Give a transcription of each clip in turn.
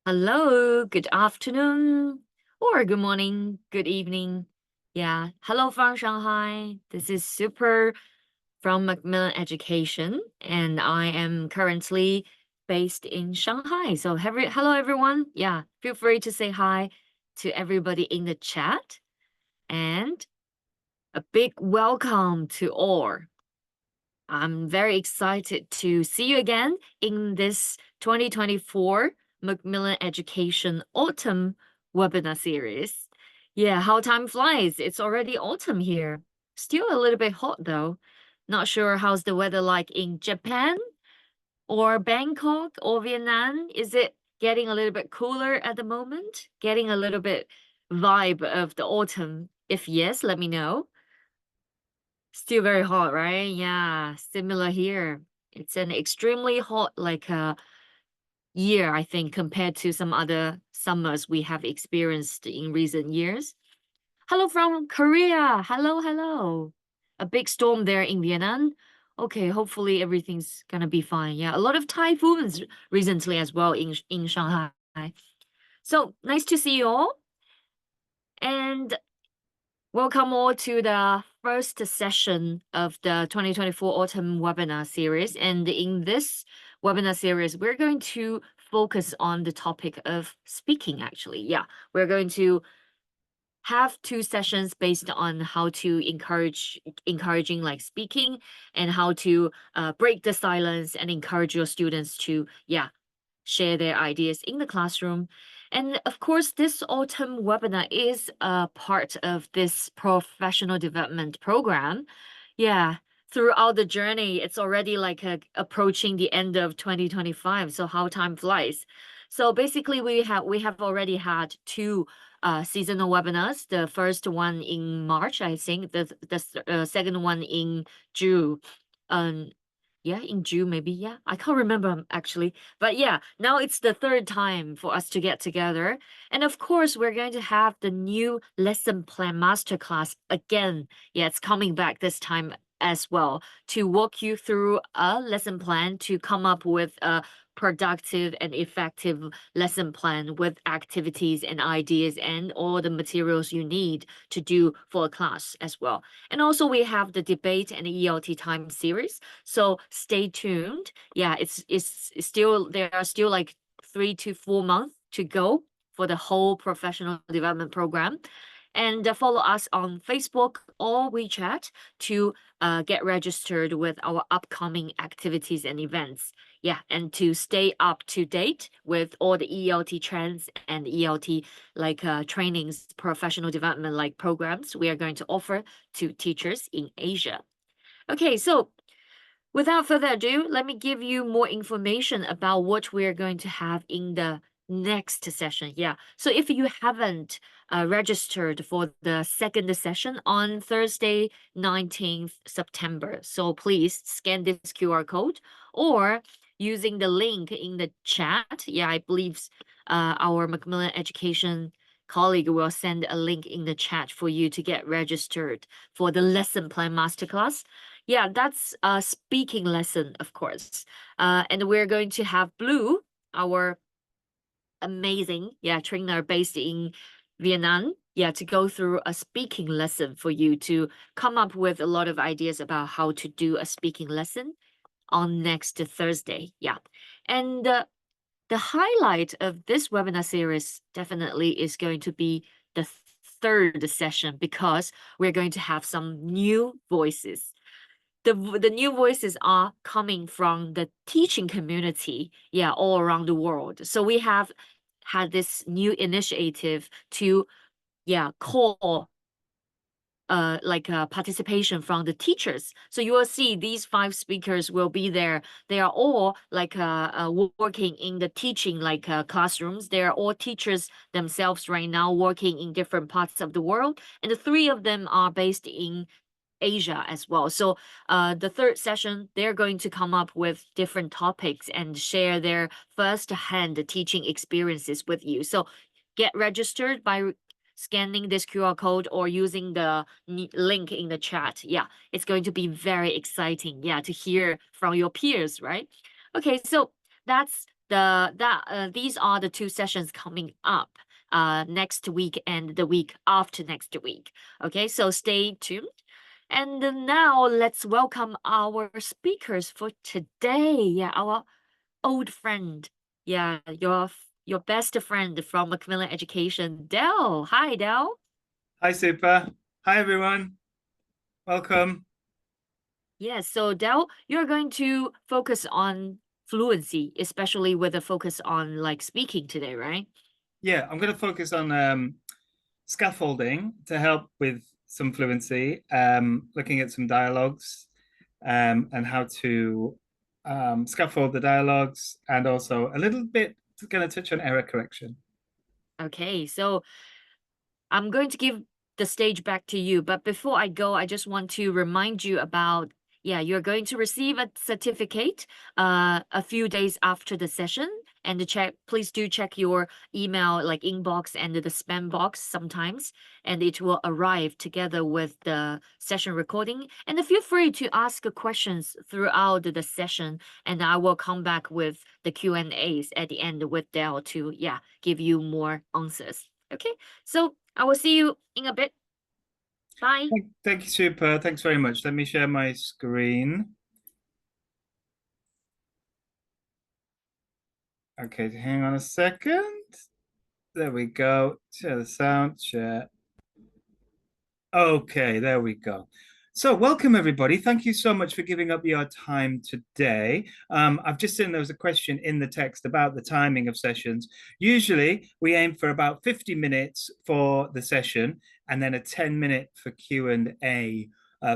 Hello, good afternoon, or good morning, good evening. Yeah, hello from Shanghai. This is Super from Macmillan Education, and I am currently based in Shanghai. So, hello everyone. Yeah, feel free to say hi to everybody in the chat, and a big welcome to all. I'm very excited to see you again in this 2024 Macmillan Education Autumn webinar series. Yeah, how time flies. It's already autumn here. Still a little bit hot though. Not sure how's the weather like in Japan or Bangkok or Vietnam. Is it getting a little bit cooler at the moment? Getting a little bit vibe of the autumn? If yes, let me know. Still very hot, right? Yeah, similar here. It's an extremely hot, year, I think, compared to some other summers we have experienced in recent years. Hello from Korea. Hello, hello. A big storm there in Vietnam. Okay, hopefully everything's gonna be fine. Yeah, a lot of typhoons recently as well in Shanghai. So nice to see you all. And welcome all to the first session of the 2024 Autumn webinar series. And in this webinar series, we're going to focus on the topic of speaking, actually. Yeah, we're going to have two sessions based on how to encouraging like speaking and how to break the silence and encourage your students to, yeah, share their ideas in the classroom. And of course, this autumn webinar is a part of this professional development program. Yeah, throughout the journey, it's already approaching the end of 2025. So how time flies. So basically, we have already had two seasonal webinars. The first one in March, I think. The second one in June. Um, yeah, in June maybe. Yeah, I can't remember actually. But yeah, now it's the third time for us to get together. And of course, we're going to have the new lesson plan masterclass again. Yeah, it's coming back this time as well to walk you through a lesson plan to come up with a productive and effective lesson plan with activities and ideas and all the materials you need to do for a class as well. And also we have the debate and ELT time series. So stay tuned. Yeah, it's still there are still like 3 to 4 months to go for the whole professional development program. And follow us on Facebook or WeChat to get registered with our upcoming activities and events. Yeah, and to stay up to date with all the ELT trends and ELT trainings, professional development like programs we are going to offer to teachers in Asia. Okay, so without further ado, let me give you more information about what we're going to have in the next session. Yeah. So if you haven't registered for the second session on Thursday, 19th September, so please scan this QR code or using the link in the chat. Yeah, I believe our Macmillan Education colleague will send a link in the chat for you to get registered for the lesson plan masterclass. Yeah, that's a speaking lesson, of course. And we're going to have Blue, our amazing, yeah, trainer based in Vietnam, yeah, to go through a speaking lesson for you to come up with a lot of ideas about how to do a speaking lesson on next Thursday. Yeah. And the highlight of this webinar series definitely is going to be the third session because we're going to have some new voices. The new voices are coming from the teaching community, yeah, all around the world. So we have had this new initiative to, yeah, call participation from the teachers. So you will see these five speakers will be there. They are all working in the teaching classrooms. They are all teachers themselves right now working in different parts of the world. And the three of them are based in Asia as well. So the third session, they're going to come up with different topics and share their first-hand teaching experiences with you. So get registered by scanning this QR code or using the link in the chat. Yeah, it's going to be very exciting, yeah, to hear from your peers, right? Okay, so that's these are the two sessions coming up next week and the week after next week. Okay, so stay tuned. And now let's welcome our speakers for today. Yeah, our old friend. Yeah, your best friend from Macmillan Education, Dell. Hi, Dell. Hi, Super. Hi, everyone. Welcome. Yes, so Dell, you're going to focus on fluency, especially with a focus on like speaking today, right? Yeah, I'm going to focus on scaffolding to help with some fluency, looking at some dialogues and how to scaffold the dialogues, and also a little bit going to touch on error correction. Okay, so I'm going to give the stage back to you, but before I go, I just want to remind you about, yeah, you're going to receive a certificate a few days after the session. And to check, please do check your email like inbox and the spam box sometimes, and it will arrive together with the session recording. And feel free to ask questions throughout the session, and I will come back with the Q&As at the end with Dell to, yeah, give you more answers. Okay, so I will see you in a bit. Bye. Thank you, Super. Thanks very much. Let me share my screen. Okay, hang on a second. There we go. Share the sound, share. Okay, there we go. So, welcome everybody. Thank you so much for giving up your time today. I've just seen there was a question in the text about the timing of sessions. Usually, we aim for about 50 minutes for the session and then a 10-minute for Q&A.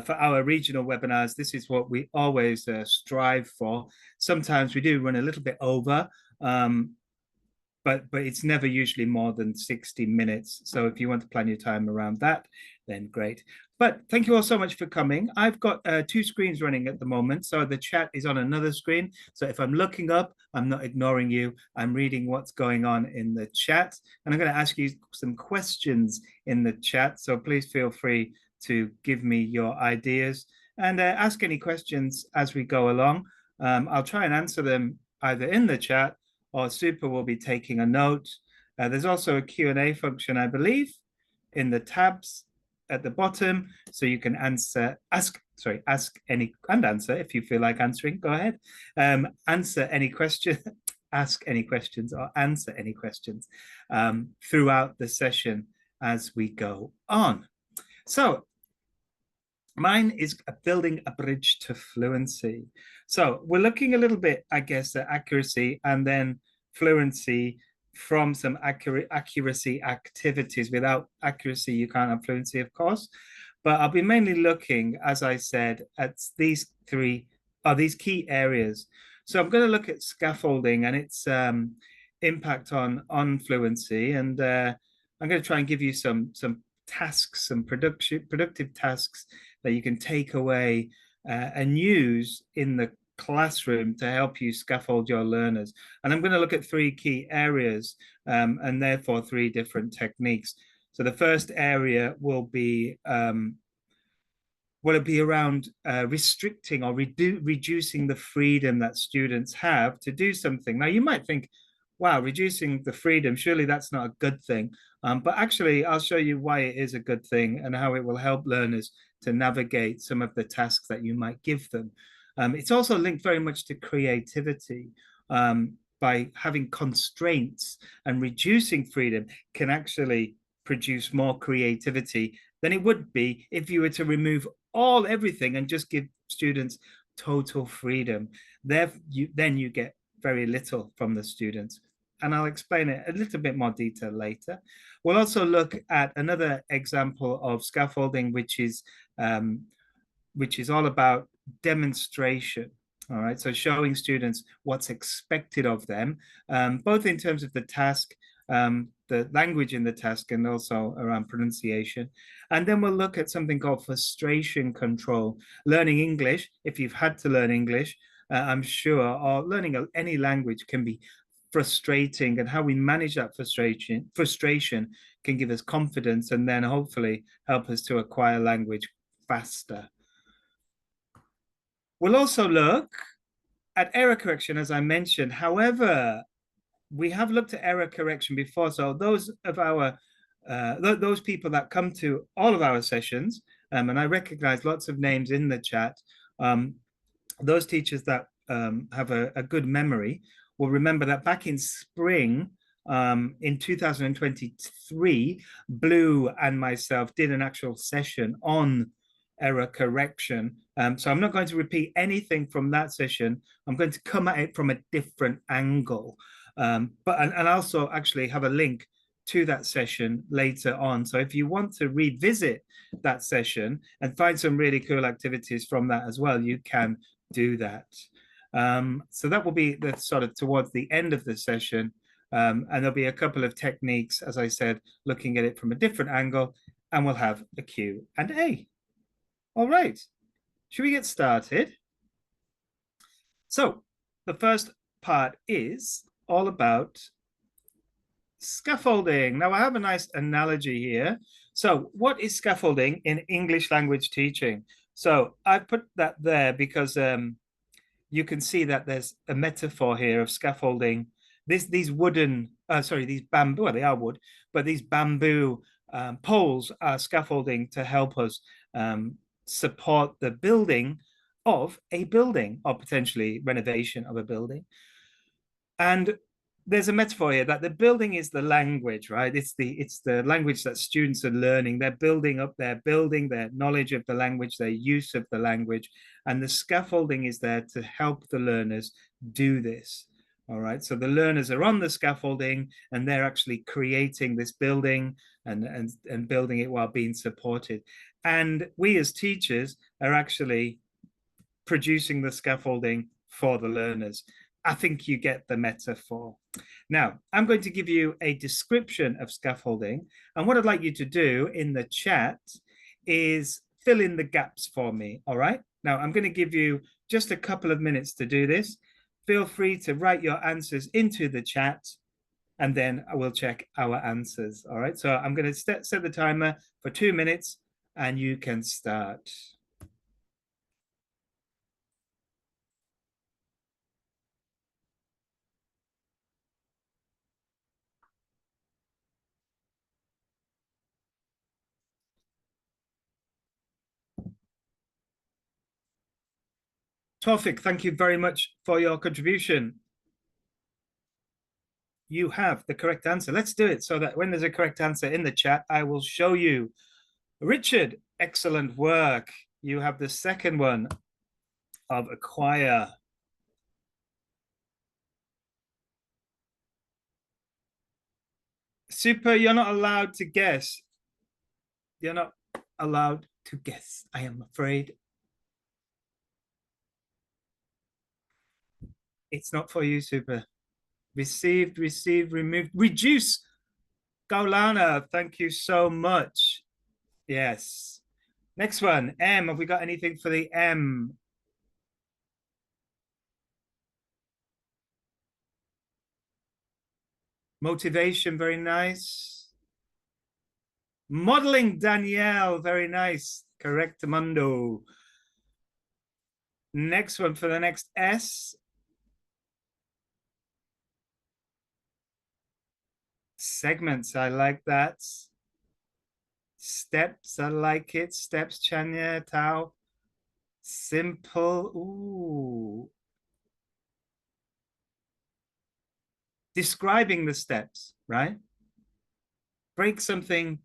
For our regional webinars, this is what we always strive for. Sometimes we do run a little bit over, but it's never usually more than 60 minutes. So if you want to plan your time around that, then great. But thank you all so much for coming. I've got two screens running at the moment. So the chat is on another screen. So if I'm looking up, I'm not ignoring you. I'm reading what's going on in the chat. And I'm going to ask you some questions in the chat. So please feel free to give me your ideas and ask any questions as we go along. I'll try and answer them either in the chat or Super will be taking a note. There's also a Q&A function, I believe, in the tabs at the bottom, so you can ask any and answer if you feel like answering. Go ahead, answer any question, ask any questions, or answer any questions throughout the session as we go on. So mine is building a bridge to fluency. So we're looking a little bit, I guess, at accuracy and then fluency from some accuracy activities. Without accuracy, you can't have fluency, of course. But I'll be mainly looking, as I said, at these key areas. So I'm going to look at scaffolding and its impact on fluency, and I'm going to try and give you some tasks, some productive tasks that you can take away and use in the classroom to help you scaffold your learners. And I'm going to look at three key areas and therefore three different techniques. So the first area will be around restricting or reducing the freedom that students have to do something. Now, you might think, wow, reducing the freedom, surely that's not a good thing. But actually, I'll show you why it is a good thing and how it will help learners to navigate some of the tasks that you might give them. It's also linked very much to creativity. By having constraints and reducing freedom can actually produce more creativity than it would be if you were to remove everything and just give students total freedom. Then you get very little from the students. And I'll explain it a little bit more detail later. We'll also look at another example of scaffolding, which is all about demonstration. All right, so showing students what's expected of them, both in terms of the task, the language in the task, and also around pronunciation. And then we'll look at something called frustration control. Learning English, if you've had to learn English, I'm sure, or learning any language can be frustrating, and how we manage that frustration can give us confidence and then hopefully help us to acquire language faster. We'll also look at error correction, as I mentioned. However, we have looked at error correction before. So those of our those people that come to all of our sessions, and I recognize lots of names in the chat, those teachers that have a good memory will remember that back in spring in 2023, Blue and myself did an actual session on error correction. So I'm not going to repeat anything from that session. I'm going to come at it from a different angle. And also actually have a link to that session later on. So if you want to revisit that session and find some really cool activities from that as well, you can do that. So that will be the sort of towards the end of the session. And there'll be a couple of techniques, as I said, looking at it from a different angle, and we'll have a Q&A. All right, should we get started? So the first part is all about scaffolding. Now I have a nice analogy here. So what is scaffolding in English language teaching? So I put that there because you can see that there's a metaphor here of scaffolding. These wooden, these bamboo, well, they are wood, but these bamboo poles are scaffolding to help us support the building of a building, or potentially renovation of a building. And there's a metaphor here that the building is the language, right? It's the language that students are learning. They're building up their knowledge of the language, their use of the language, and the scaffolding is there to help the learners do this. All right, so the learners are on the scaffolding and they're actually creating this building and building it while being supported. And we as teachers are actually producing the scaffolding for the learners. I think you get the metaphor. Now, I'm going to give you a description of scaffolding. And what I'd like you to do in the chat is fill in the gaps for me, all right? Now, I'm going to give you just a couple of minutes to do this. Feel free to write your answers into the chat, and then I will check our answers, all right? So I'm going to set the timer for 2 minutes, and you can start. Tawfiq, thank you very much for your contribution. You have the correct answer. Let's do it so that when there's a correct answer in the chat, I will show you. Richard, excellent work. You have the second one of acquire. Super, you're not allowed to guess. You're not allowed to guess, I am afraid. It's not for you, Super. Received, removed, reduce. Gaulana, thank you so much. Yes. Next one, M. Have we got anything for the M? Motivation, very nice. Modeling, Danielle, very nice. Correct, Mundo. Next one for the next S. Segments, I like that. Steps, I like it. Steps, Chanya, Tao. Simple, ooh. Describing the steps, right? Break something.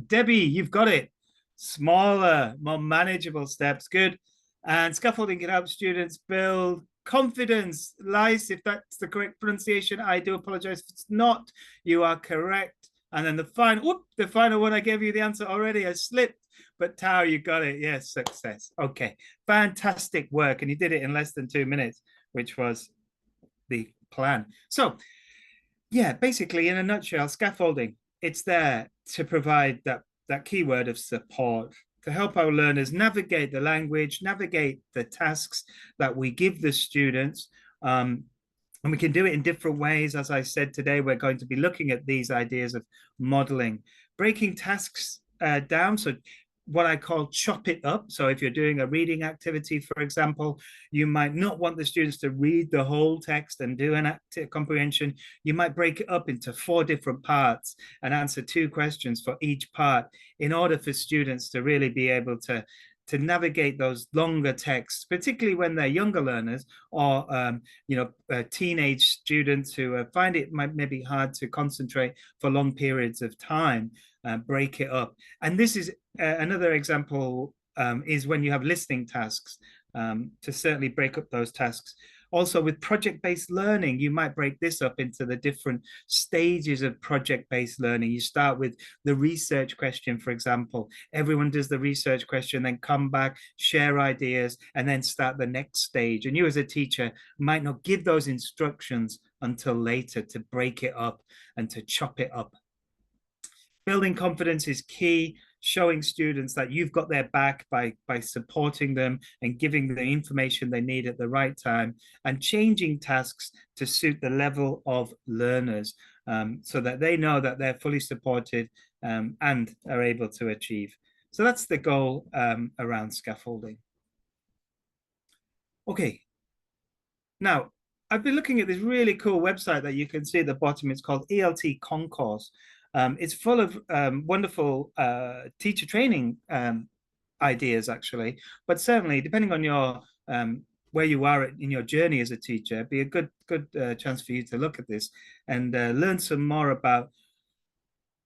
Debbie, you've got it. Smaller, more manageable steps. Good. And scaffolding can help students build confidence. Lice, if that's the correct pronunciation, I do apologize if it's not. You are correct. And then the final one, I gave you the answer already. I slipped. But Tao, you got it. Yes, success. Okay. Fantastic work. And you did it in less than 2 minutes, which was the plan. So, yeah, basically, in a nutshell, scaffolding, it's there to provide that keyword of support, to help our learners navigate the language, navigate the tasks that we give the students. And we can do it in different ways. As I said today, we're going to be looking at these ideas of modeling, breaking tasks down. So what I call chop it up. So if you're doing a reading activity, for example, you might not want the students to read the whole text and do an active comprehension. You might break it up into 4 different parts and answer 2 questions for each part in order for students to really be able to navigate those longer texts, particularly when they're younger learners or teenage students who find it maybe hard to concentrate for long periods of time. Break it up. And this is another example is when you have listening tasks, to certainly break up those tasks. Also, with project-based learning, you might break this up into the different stages of project-based learning. You start with the research question, for example. Everyone does the research question, then come back, share ideas, and then start the next stage. And you as a teacher might not give those instructions until later to break it up and to chop it up. Building confidence is key, showing students that you've got their back by supporting them and giving the information they need at the right time, and changing tasks to suit the level of learners, so that they know that they're fully supported and are able to achieve. So that's the goal around scaffolding. Okay. Now, I've been looking at this really cool website that you can see at the bottom. It's called ELT Concourse. It's full of wonderful teacher training ideas, actually. But certainly, depending on your where you are in your journey as a teacher, it'd be a good chance for you to look at this and learn some more about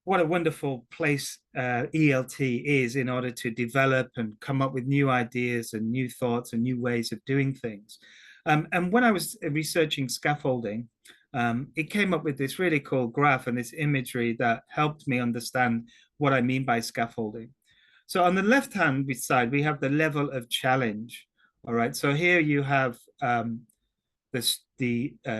what a wonderful place ELT is in order to develop and come up with new ideas and new thoughts and new ways of doing things. And when I was researching scaffolding, it came up with this really cool graph and this imagery that helped me understand what I mean by scaffolding. So on the left-hand side, we have the level of challenge. All right, so here you have the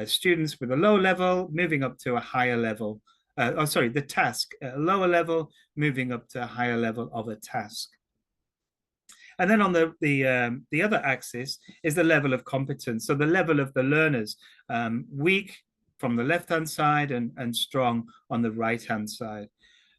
students with a low level moving up to a higher level. The task, a lower level moving up to a higher level of a task. And then on the other axis is the level of competence. So the level of the learners, weak from the left-hand side and strong on the right-hand side.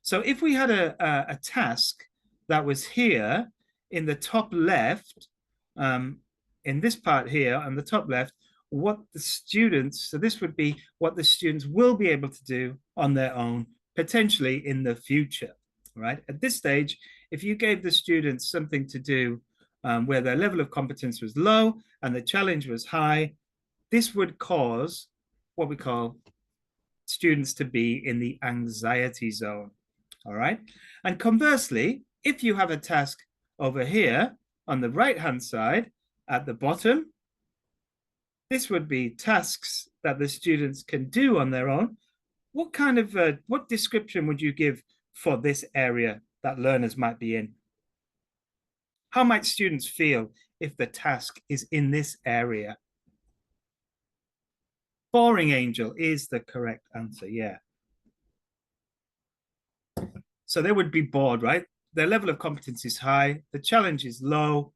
So if we had a task that was here in the top left, in this part here on the top left, what the students, so this would be what the students will be able to do on their own, potentially in the future, right? At this stage, if you gave the students something to do where their level of competence was low and the challenge was high, this would cause what we call students to be in the anxiety zone, all right? And conversely, if you have a task over here on the right-hand side at the bottom, this would be tasks that the students can do on their own. What kind of, what description would you give for this area that learners might be in? How might students feel if the task is in this area? Boring, Angel, is the correct answer, yeah. So they would be bored, right? Their level of competence is high, the challenge is low,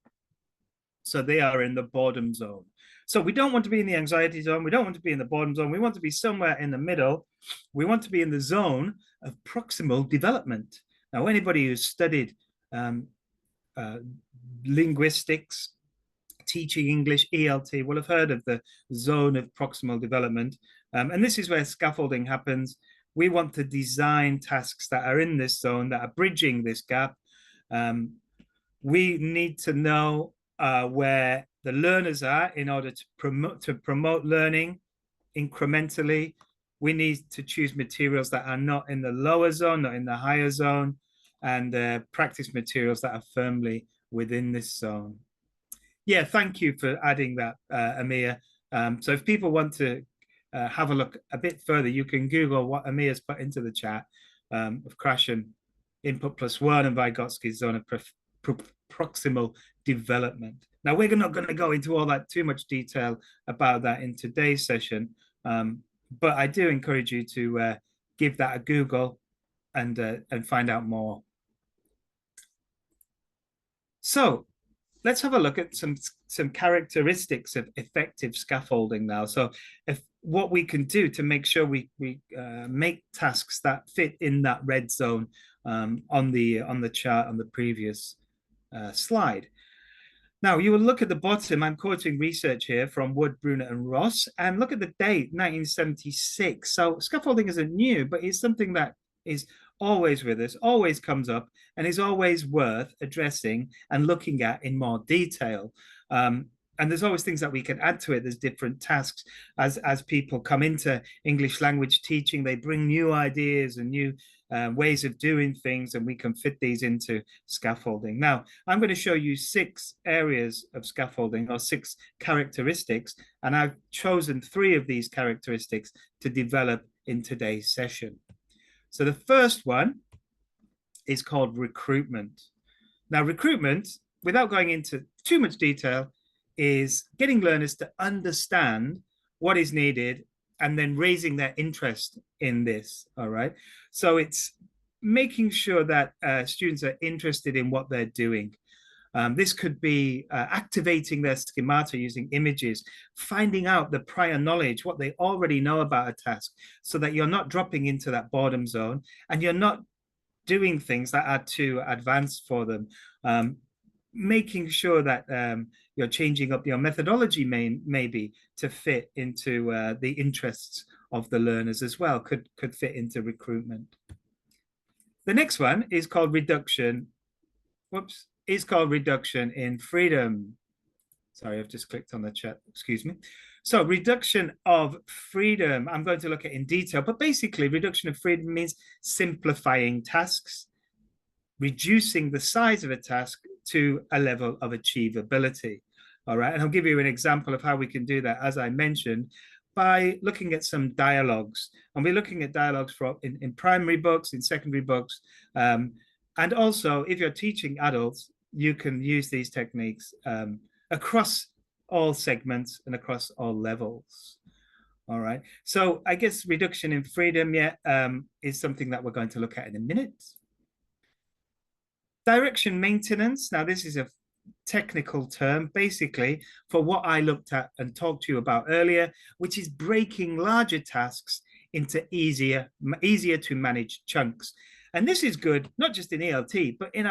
so they are in the boredom zone. So we don't want to be in the anxiety zone. We don't want to be in the boredom zone. We want to be somewhere in the middle. We want to be in the zone of proximal development. Now, anybody who's studied linguistics, teaching English, ELT, will have heard of the zone of proximal development. And this is where scaffolding happens. We want to design tasks that are in this zone, that are bridging this gap. We need to know where the learners are in order to promote learning incrementally. We need to choose materials that are not in the lower zone, not in the higher zone, and practice materials that are firmly within this zone. Yeah, thank you for adding that, Amir. So if people want to have a look a bit further, you can Google what Amir's put into the chat of Krashen, Input +1 and Vygotsky's zone of proximal development. Now, we're not going to go into all that too much detail about that in today's session, but I do encourage you to give that a Google and find out more. So let's have a look at some characteristics of effective scaffolding now. So if what we can do to make sure we make tasks that fit in that red zone on the chart on the previous slide. Now, you will look at the bottom. I'm quoting research here from Wood, Bruner, and Ross, and look at the date, 1976. So scaffolding isn't new, but it's something that is always with us, always comes up, and is always worth addressing and looking at in more detail. And there's always things that we can add to it. There's different tasks as people come into English language teaching. They bring new ideas and new ways of doing things, and we can fit these into scaffolding. Now, I'm going to show you 6 areas of scaffolding, or 6 characteristics, and I've chosen 3 of these characteristics to develop in today's session. So the first one is called recruitment. Now, recruitment, without going into too much detail, is getting learners to understand what is needed and then raising their interest in this. All right. So it's making sure that students are interested in what they're doing. This could be activating their schemata using images, finding out the prior knowledge, what they already know about a task, so that you're not dropping into that boredom zone and you're not doing things that are too advanced for them. Making sure that you're changing up your methodology maybe to fit into the interests of the learners as well, could fit into recruitment. The next one is called reduction. Is called reduction in freedom. Sorry, I've just clicked on the chat, excuse me. So reduction of freedom, I'm going to look at in detail, but basically reduction of freedom means simplifying tasks, reducing the size of a task to a level of achievability. All right, and I'll give you an example of how we can do that, as I mentioned, by looking at some dialogues. And we're looking at dialogues in primary books, in secondary books, and also if you're teaching adults, you can use these techniques across all segments and across all levels. All right, so I guess reduction in freedom, is something that we're going to look at in a minute. Direction maintenance. Now, this is a technical term, basically, for what I looked at and talked to you about earlier, which is breaking larger tasks into easier to manage chunks. And this is good, not just in ELT, but in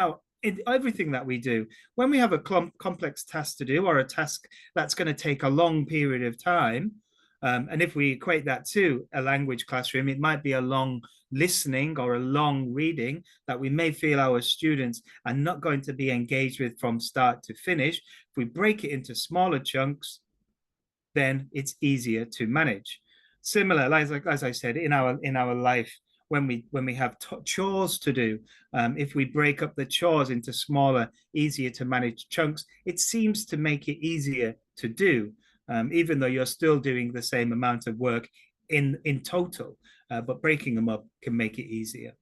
everything that we do. When we have a complex task to do, or a task that's going to take a long period of time, and if we equate that to a language classroom, it might be a long listening or a long reading that we may feel our students are not going to be engaged with from start to finish. If we break it into smaller chunks, then it's easier to manage. Similar, as I said, in our life, when we have chores to do, if we break up the chores into smaller, easier to manage chunks, it seems to make it easier to do, even though you're still doing the same amount of work in total, but breaking them up can make it easier.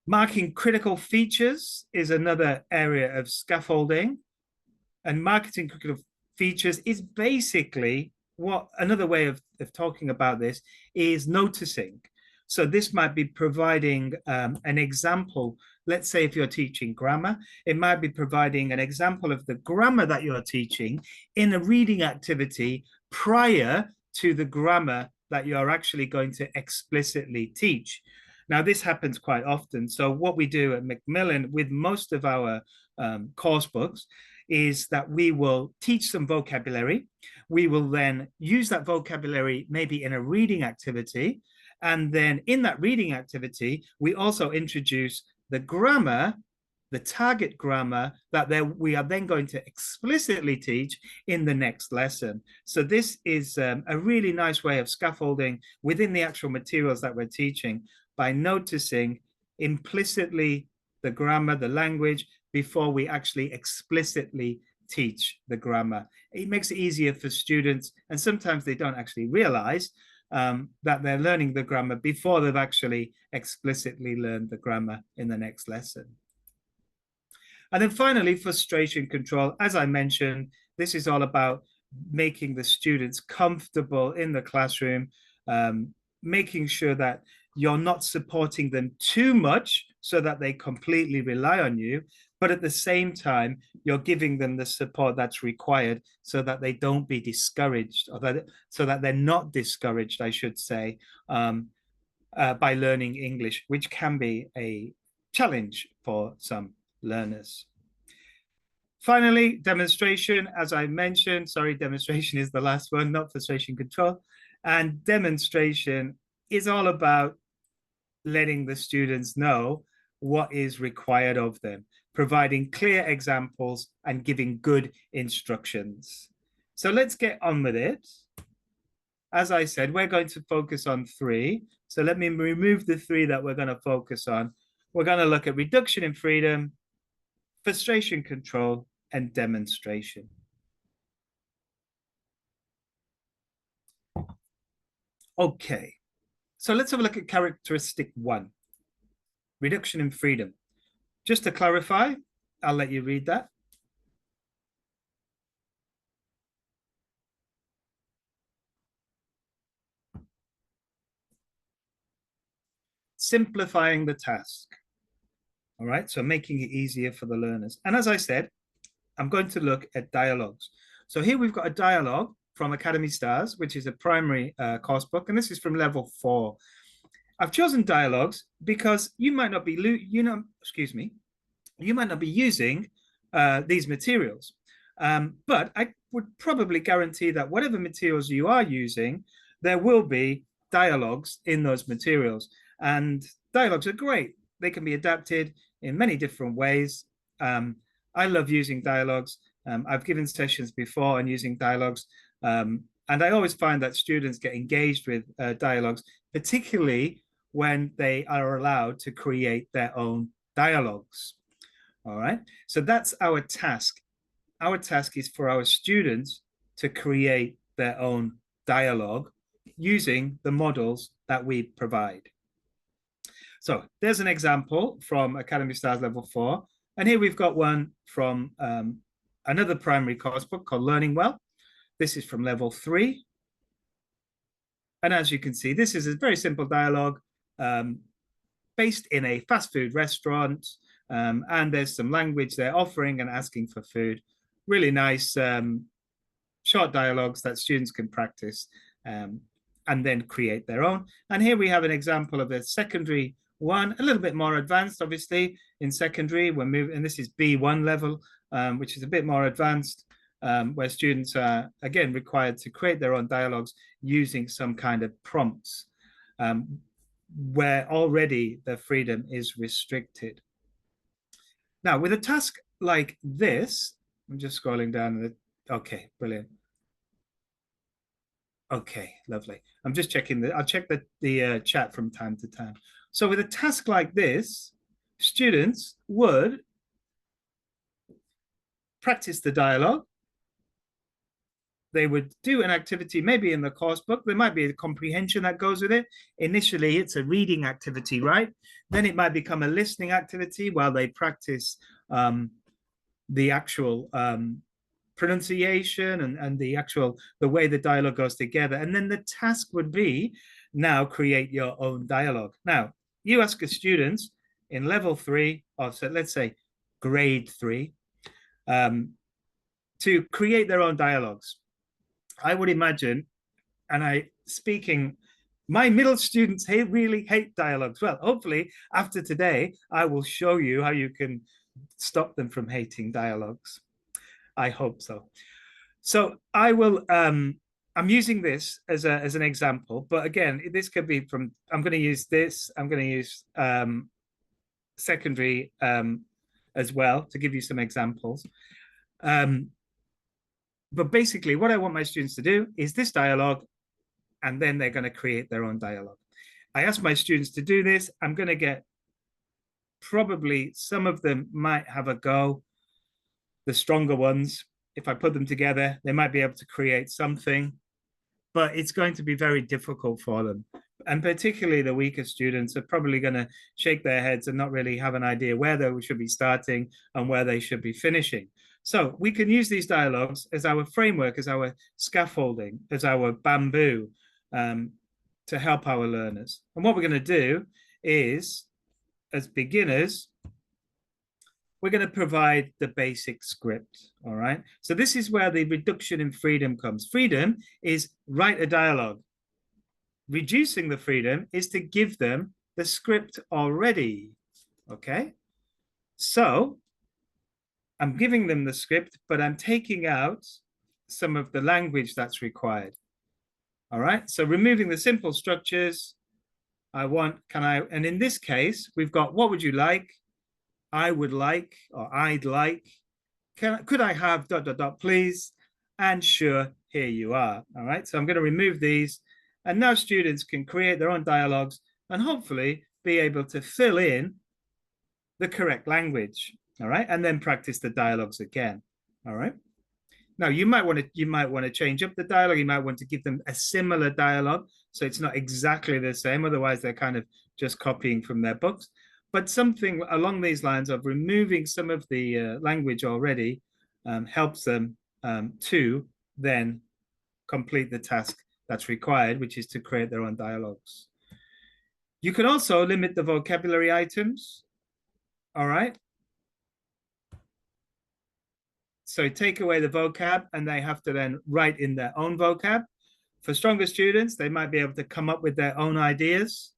Marking critical features is another area of scaffolding, and marketing critical features is basically another way of talking about this is noticing. So this might be providing an example. Let's say if you're teaching grammar, it might be providing an example of the grammar that you're teaching in a reading activity prior to the grammar that you're actually going to explicitly teach. Now, this happens quite often. So what we do at Macmillan with most of our course books is that we will teach some vocabulary. We will then use that vocabulary maybe in a reading activity. And then in that reading activity, we also introduce the grammar, the target grammar that we are then going to explicitly teach in the next lesson. So this is a really nice way of scaffolding within the actual materials that we're teaching by noticing implicitly the grammar, the language, before we actually explicitly teach the grammar. It makes it easier for students, and sometimes they don't actually realize that they're learning the grammar before they've actually explicitly learned the grammar in the next lesson. And then finally, frustration control. As I mentioned, this is all about making the students comfortable in the classroom, making sure that you're not supporting them too much so that they completely rely on you, but at the same time, you're giving them the support that's required so that they don't be discouraged, or so that they're not discouraged, I should say, by learning English, which can be a challenge for some learners. Finally, demonstration, as I mentioned, sorry, demonstration is the last one, not frustration control. And demonstration is all about letting the students know what is required of them, providing clear examples and giving good instructions. So let's get on with it. As I said, we're going to focus on three. So let me remove the three that we're going to focus on. We're going to look at reduction in freedom, frustration control, and demonstration. Okay, so let's have a look at characteristic one, reduction in freedom. Just to clarify, I'll let you read that. Simplifying the task. All right, so making it easier for the learners. And as I said, I'm going to look at dialogues. So here we've got a dialogue from Academy Stars, which is a primary course book, and this is from level 4. I've chosen dialogues because you might not be, you might not be using these materials. But I would probably guarantee that whatever materials you are using, there will be dialogues in those materials. And dialogues are great. They can be adapted in many different ways. I love using dialogues. I've given sessions before and using dialogues. And I always find that students get engaged with dialogues, particularly when they are allowed to create their own dialogues. All right, so that's our task. Our task is for our students to create their own dialogue using the models that we provide. So there's an example from Academy Stars Level 4. And here we've got one from another primary course book called Learning Well. This is from Level 3. And as you can see, this is a very simple dialogue based in a fast food restaurant. And there's some language they're offering and asking for food. Really nice short dialogues that students can practice and then create their own. And here we have an example of a secondary one, a little bit more advanced, obviously. In secondary, we're moving, and this is B1 level, which is a bit more advanced, where students are, again, required to create their own dialogues using some kind of prompts, where already their freedom is restricted. Now, with a task like this, I'm just scrolling down. Okay, brilliant. Okay, lovely. I'm just checking I'll check the chat from time to time. So with a task like this, students would practice the dialogue. They would do an activity, maybe in the course book. There might be a comprehension that goes with it. Initially, it's a reading activity, right? Then it might become a listening activity while they practice the actual pronunciation and the way the dialogue goes together. And then the task would be now create your own dialogue. Now, you ask a student in level 3, or so let's say grade 3, to create their own dialogues. I would imagine, and my middle students really hate dialogues. Well, hopefully after today, I will show you how you can stop them from hating dialogues. I hope so. So I will, I'm using this as an example, but again, this could be from, I'm going to use this, I'm going to use secondary as well to give you some examples. But basically what I want my students to do is this dialogue, and then they're going to create their own dialogue. I ask my students to do this. I'm going to get probably some of them might have a go. The stronger ones, if I put them together, they might be able to create something, but it's going to be very difficult for them. And particularly the weaker students are probably going to shake their heads and not really have an idea where they should be starting and where they should be finishing. So we can use these dialogues as our framework, as our scaffolding, as our bamboo to help our learners. And what we're going to do is, as beginners, we're going to provide the basic script, all right? So this is where the reduction in freedom comes. Freedom is write a dialogue. reducing the freedom is to give them the script already. Okay, so I'm giving them the script, but I'm taking out some of the language that's required. All right, so removing the simple structures, and in this case, we've got what would you like, I would like, or I'd like, could I have dot, dot, dot, please, and sure, here you are. All right, so I'm going to remove these, and now students can create their own dialogues and hopefully be able to fill in the correct language. All right, and then practice the dialogues again. All right. Now you might want to change up the dialogue. You might want to give them a similar dialogue so it's not exactly the same. Otherwise, they're kind of just copying from their books. But something along these lines of removing some of the language already helps them to then complete the task that's required, which is to create their own dialogues. You can also limit the vocabulary items. All right. So take away the vocab and they have to then write in their own vocab. For stronger students, they might be able to come up with their own ideas.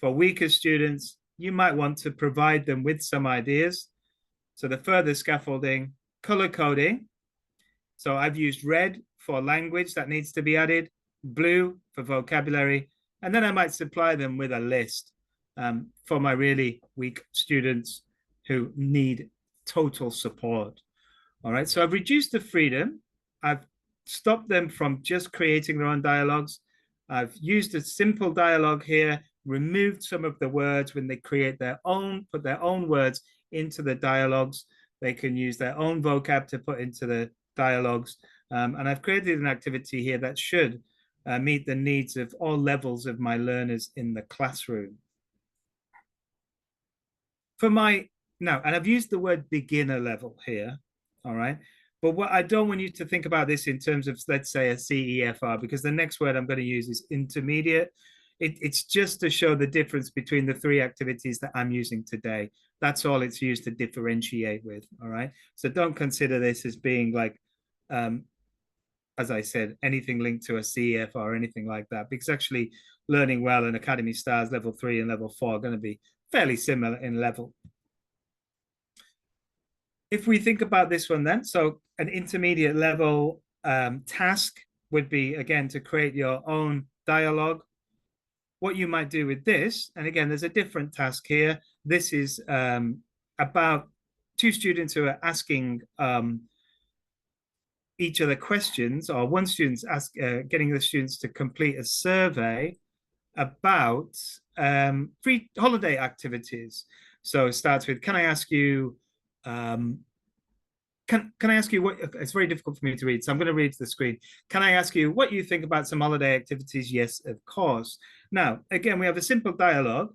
For weaker students, you might want to provide them with some ideas. So the further scaffolding, color coding. So I've used red for language that needs to be added, blue for vocabulary, and then I might supply them with a list for my really weak students who need total support. All right, so I've reduced the freedom. I've stopped them from just creating their own dialogues. I've used a simple dialogue here, removed some of the words when they create their own, put their own words into the dialogues. They can use their own vocab to put into the dialogues. And I've created an activity here that should meet the needs of all levels of my learners in the classroom. Now, and I've used the word beginner level here. All right. But what I don't want you to think about this in terms of, let's say, a CEFR, because the next word I'm going to use is intermediate. It's just to show the difference between the three activities that I'm using today. That's all it's used to differentiate with. All right. So don't consider this as being like, as I said, anything linked to a CEFR or anything like that, because actually learning well and Academy Stars level 3 and level 4 are going to be fairly similar in level. If we think about this one then, so an intermediate level task would be, again, to create your own dialogue. What you might do with this, and again, there's a different task here. This is about two students who are asking each other questions, or one student's getting the students to complete a survey about free holiday activities. So it starts with, can I ask you, can I ask you what, it's very difficult for me to read, so I'm going to read to the screen. Can I ask you what you think about some holiday activities? Yes, of course. Now, again, we have a simple dialogue,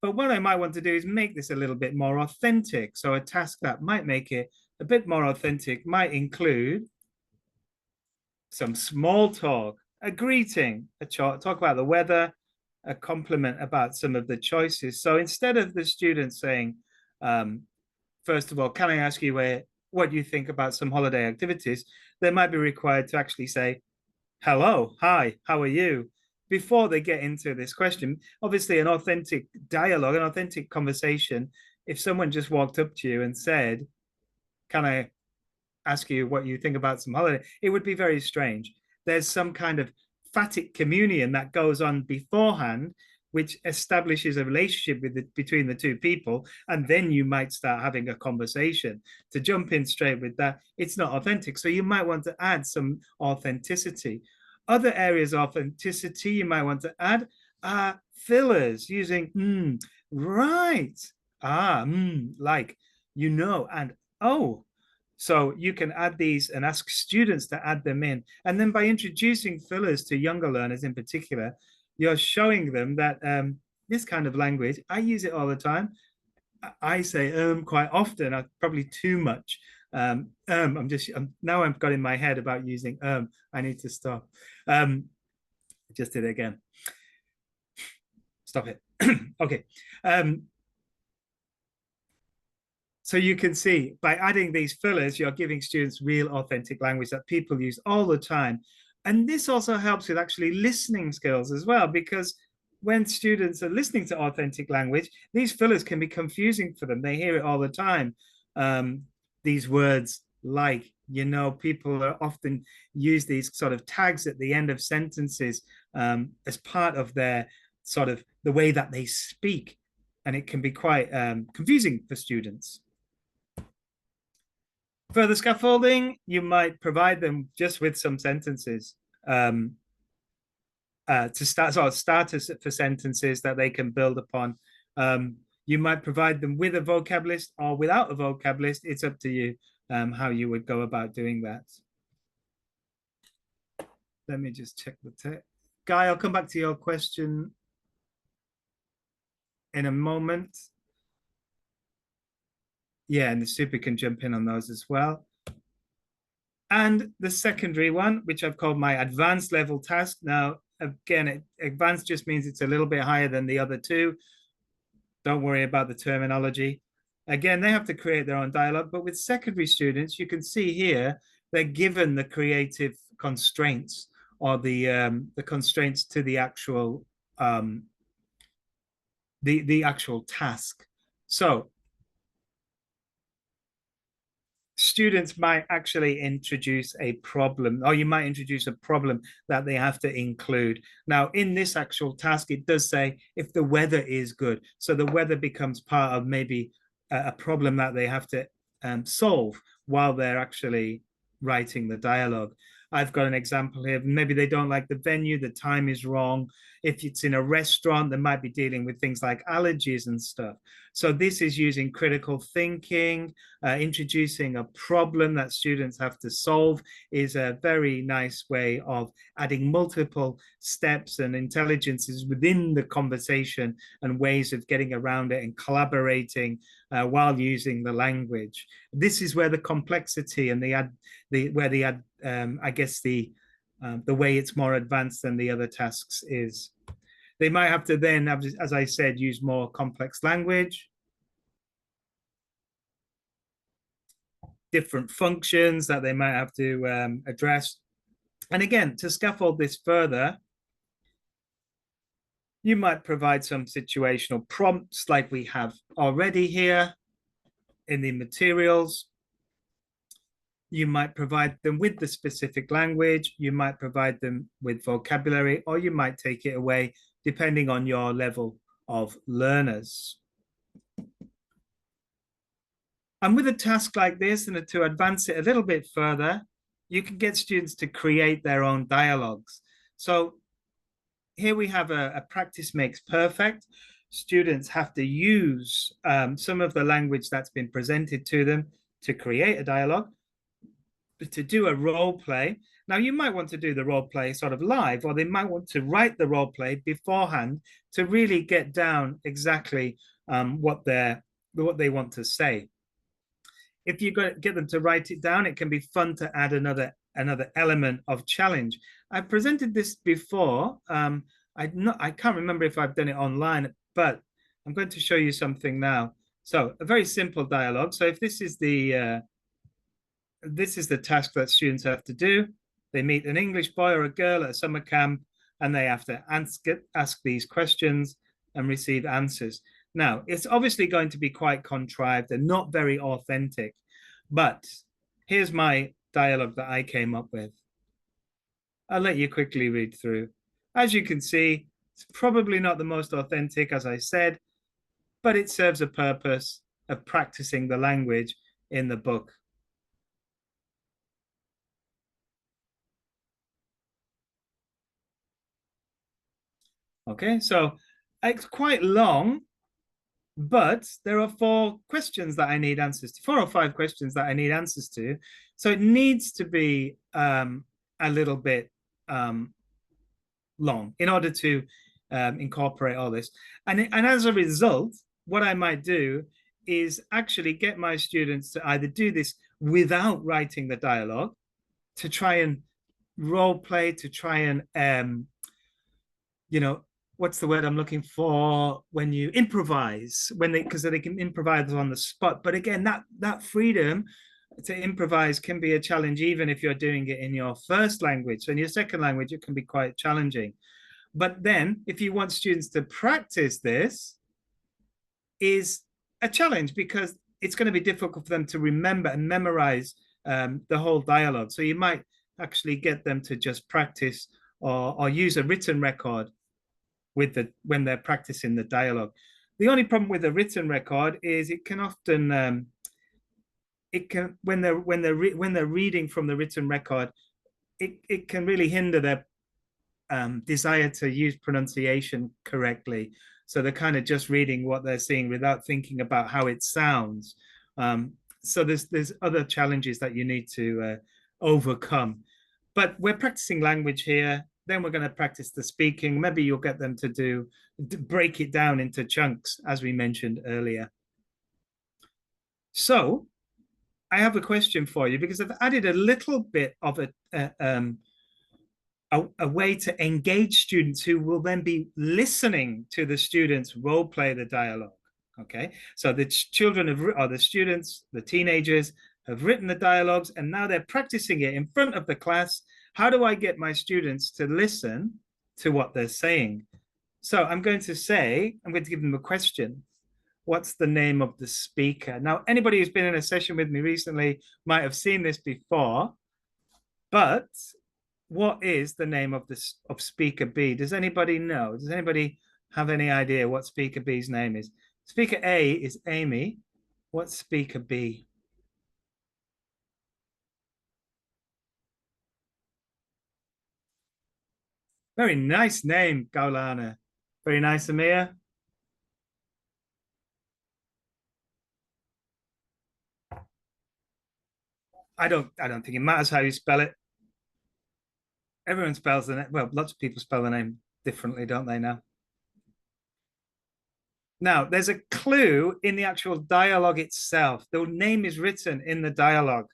but what I might want to do is make this a little bit more authentic. So a task that might make it a bit more authentic might include some small talk, a greeting, talk about the weather, a compliment about some of the choices. So instead of the students saying, first of all, can I ask you what you think about some holiday activities? They might be required to actually say, hello, hi, how are you? Before they get into this question. Obviously, an authentic dialogue, an authentic conversation, if someone just walked up to you and said, can I ask you what you think about some holiday, it would be very strange. There's some kind of phatic communion that goes on beforehand, which establishes a relationship between the two people, and then you might start having a conversation. To jump in straight with that, it's not authentic. So you might want to add some authenticity. Other areas of authenticity you might want to add are fillers, using right, like, and oh. So you can add these and ask students to add them in. And then by introducing fillers to younger learners in particular, you're showing them that this kind of language, I use it all the time. I say quite often, probably too much. Now I've got in my head about using I need to stop. I just did it again. Stop it. Okay. So you can see by adding these fillers, you're giving students real authentic language that people use all the time. And this also helps with actually listening skills as well, because when students are listening to authentic language, these fillers can be confusing for them. They hear it all the time. These words like, people are often use these sort of tags at the end of sentences as part of their sort of the way that they speak. And it can be quite confusing for students. Further scaffolding, you might provide them just with some sentences to start sort of starters for sentences that they can build upon. You might provide them with a vocab list or without a vocab list. It's up to you how you would go about doing that. Let me just check the text. Guy, I'll come back to your question in a moment. Yeah, and the super can jump in on those as well. And the secondary one, which I've called my advanced level task. Now, again, advanced just means it's a little bit higher than the other two. Don't worry about the terminology. Again, they have to create their own dialogue, but with secondary students, you can see here, they're given the creative constraints or the constraints to the actual the actual task. So students might actually introduce a problem, or you might introduce a problem that they have to include. Now, in this actual task, it does say if the weather is good. So the weather becomes part of maybe a problem that they have to solve while they're actually writing the dialogue. I've got an example here. Maybe they don't like the venue, the time is wrong. If it's in a restaurant, they might be dealing with things like allergies and stuff. So this is using critical thinking, introducing a problem that students have to solve is a very nice way of adding multiple steps and intelligences within the conversation and ways of getting around it and collaborating while using the language. This is where the complexity and I guess the way it's more advanced than the other tasks is. They might have to then, as I said, use more complex language, different functions that they might have to address. And again, to scaffold this further, you might provide some situational prompts like we have already here in the materials. You might provide them with the specific language, you might provide them with vocabulary, or you might take it away depending on your level of learners. And with a task like this, and to advance it a little bit further, you can get students to create their own dialogues. So here we have a practice makes perfect. Students have to use some of the language that's been presented to them to create a dialogue, to do a role play. Now, you might want to do the role play sort of live, or they might want to write the role play beforehand to really get down exactly what they want to say. If you get them to write it down, it can be fun to add another element of challenge. I've presented this before. I can't remember if I've done it online, but I'm going to show you something now. So a very simple dialogue. So if this is the task that students have to do, they meet an English boy or a girl at a summer camp, and they have to ask these questions and receive answers. Now, it's obviously going to be quite contrived and not very authentic, but here's my dialogue that I came up with. I'll let you quickly read through. As you can see, it's probably not the most authentic, as I said, but it serves a purpose of practicing the language in the book. Okay, so it's quite long, but there are 4 questions that I need answers to, 4 or 5 questions that I need answers to. So it needs to be a little bit long in order to incorporate all this. And as a result, what I might do is actually get my students to either do this without writing the dialogue, to try and role play, to try and what's the word I'm looking for, when you improvise, because they can improvise on the spot. But again, that freedom to improvise can be a challenge, even if you're doing it in your first language. So in your second language, it can be quite challenging. But then if you want students to practice this, is a challenge because it's going to be difficult for them to remember and memorize the whole dialogue. So you might actually get them to just practice or use a written record with when they're practicing the dialogue. The only problem with a written record is it can often it can when they're reading from the written record, it can really hinder their desire to use pronunciation correctly. So they're kind of just reading what they're seeing without thinking about how it sounds. So there's other challenges that you need to overcome. But we're practicing language here. Then we're going to practice the speaking. Maybe you'll get them to break it down into chunks, as we mentioned earlier. So I have a question for you because I've added a little bit of a way to engage students who will then be listening to the students role play the dialogue. Okay, so the children or the students, the teenagers have written the dialogues and now they're practicing it in front of the class. How do I get my students to listen to what they're saying? So I'm going to give them a question. What's the name of the speaker? Now, anybody who's been in a session with me recently might have seen this before, but what is the name of speaker B? Does anybody know? Does anybody have any idea what speaker B's name is? Speaker A is Amy. What's speaker B? Very nice name, Gaulana. Very nice, Amir. I don't think it matters how you spell it. Everyone spells the name. Well, lots of people spell the name differently, don't they now? Now, there's a clue in the actual dialogue itself. The name is written in the dialogue.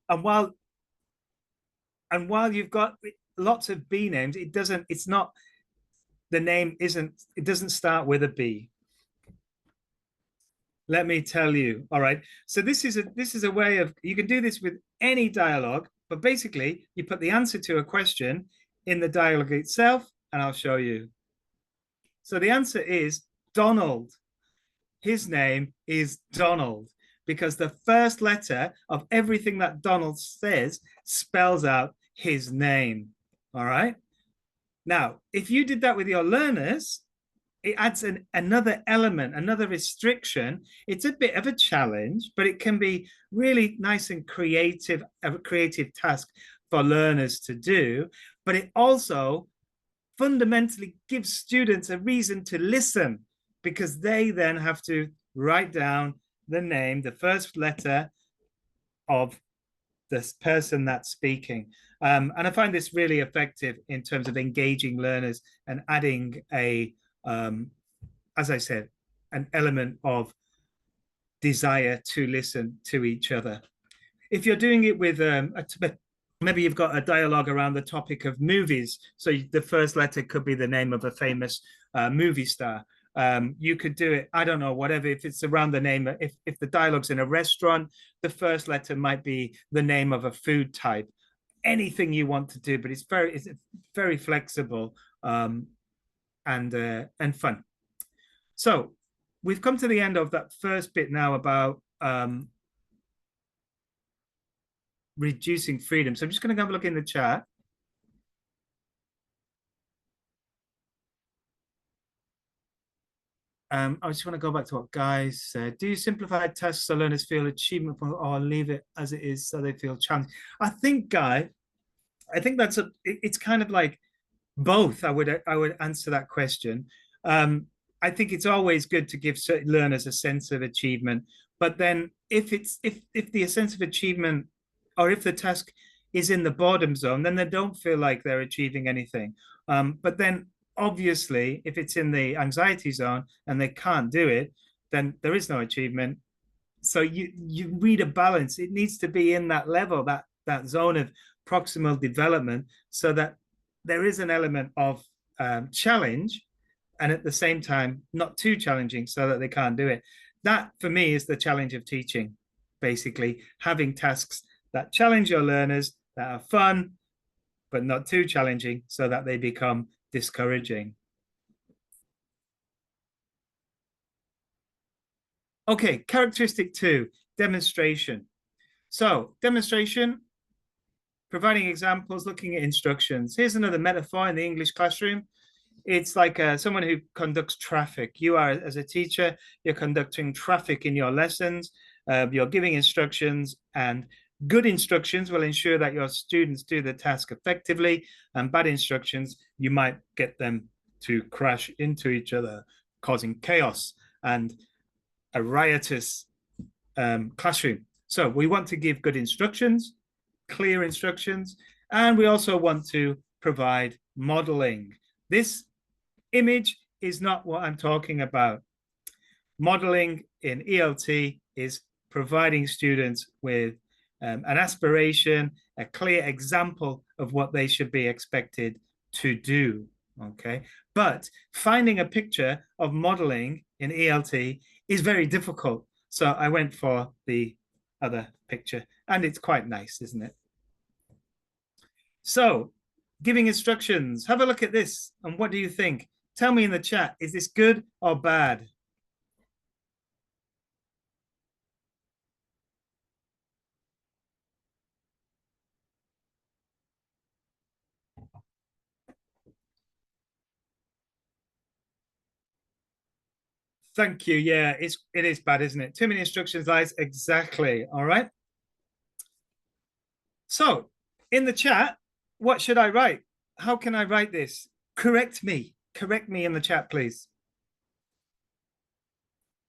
And while you've got lots of B names, it doesn't start with a B. Let me tell you. All right. So this is a way of, you can do this with any dialogue, but basically you put the answer to a question in the dialogue itself, and I'll show you. So the answer is Donald. His name is Donald because the first letter of everything that Donald says spells out his name. All right. Now, if you did that with your learners, it adds another element, another restriction. It's a bit of a challenge, but it can be really nice and creative, a creative task for learners to do. But it also fundamentally gives students a reason to listen because they then have to write down the name, the first letter of this person that's speaking. And I find this really effective in terms of engaging learners and adding as I said, an element of desire to listen to each other. If you're doing it with maybe you've got a dialogue around the topic of movies, so the first letter could be the name of a famous movie star. You could do it, I don't know, whatever, if it's around the name, if the dialogue's in a restaurant, the first letter might be the name of a food type. Anything you want to do, but it's very flexible and fun. So we've come to the end of that first bit now about reducing freedom. So I'm just going to have a look in the chat. I just want to go back to what Guy said. Do you simplify tasks so learners feel achievement or leave it as it is so they feel challenged? I think, Guy, it's kind of like both. I would answer that question. I think it's always good to give certain learners a sense of achievement, but then if the sense of achievement or if the task is in the boredom zone, then they don't feel like they're achieving anything. But then obviously, if it's in the anxiety zone and they can't do it, then there is no achievement. So you need a balance. It needs to be in that level, that zone of proximal development, so that there is an element of challenge and at the same time, not too challenging so that they can't do it. That for me is the challenge of teaching, basically having tasks that challenge your learners, that are fun, but not too challenging so that they become discouraging. Okay, characteristic 2, demonstration. So demonstration, providing examples, looking at instructions. Here's another metaphor in the English classroom. It's like someone who conducts traffic. You are, as a teacher, you're conducting traffic in your lessons. You're giving instructions, and good instructions will ensure that your students do the task effectively, and bad instructions, you might get them to crash into each other, causing chaos and a riotous classroom. So we want to give good instructions, clear instructions, and we also want to provide modeling. This image is not what I'm talking about. Modeling in ELT is providing students with an aspiration, a clear example of what they should be expected to do. Okay, but finding a picture of modeling in ELT is very difficult. So I went for the other picture, and it's quite nice, isn't it? So, giving instructions. Have a look at this, and what do you think? Tell me in the chat, is this good or bad? Thank you. Yeah, it is bad, isn't it? Too many instructions, lies. Exactly. All right. So, in the chat, what should I write? How can I write this? Correct me. Correct me in the chat, please.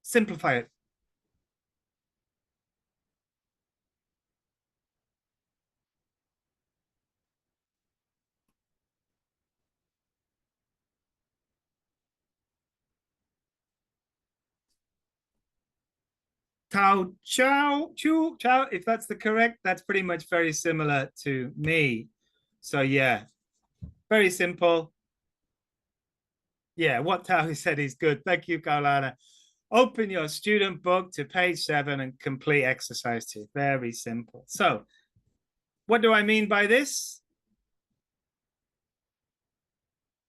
Simplify it. Tao, chow, chu, chow. If that's the correct, that's pretty much very similar to me. So yeah, very simple. Yeah, what Tao said is good. Thank you, Carolina. Open your student book to page 7 and complete exercise 2. Very simple. So what do I mean by this?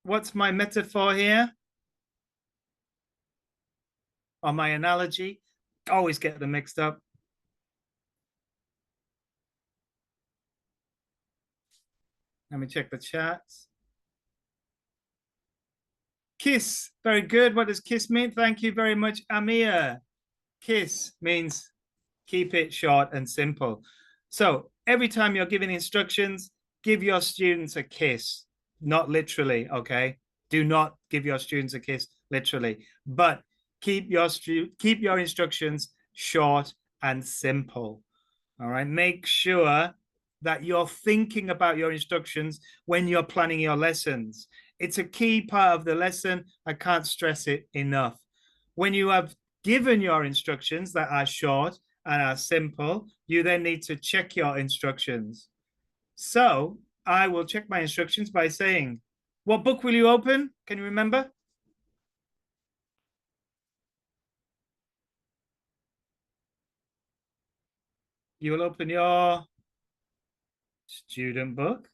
What's my metaphor here? Or my analogy? Always get them mixed up. Let me check the chat. Kiss. Very good. What does kiss mean? Thank you very much, Amir. Kiss means keep it short and simple. So every time you're giving instructions, give your students a kiss, not literally, okay? Do not give your students a kiss literally, but keep your instructions short and simple. All right, make sure that you're thinking about your instructions when you're planning your lessons. It's a key part of the lesson. I can't stress it enough. When you have given your instructions that are short and are simple, you then need to check your instructions. So I will check my instructions by saying, what book will you open? Can you remember? You will open your student book.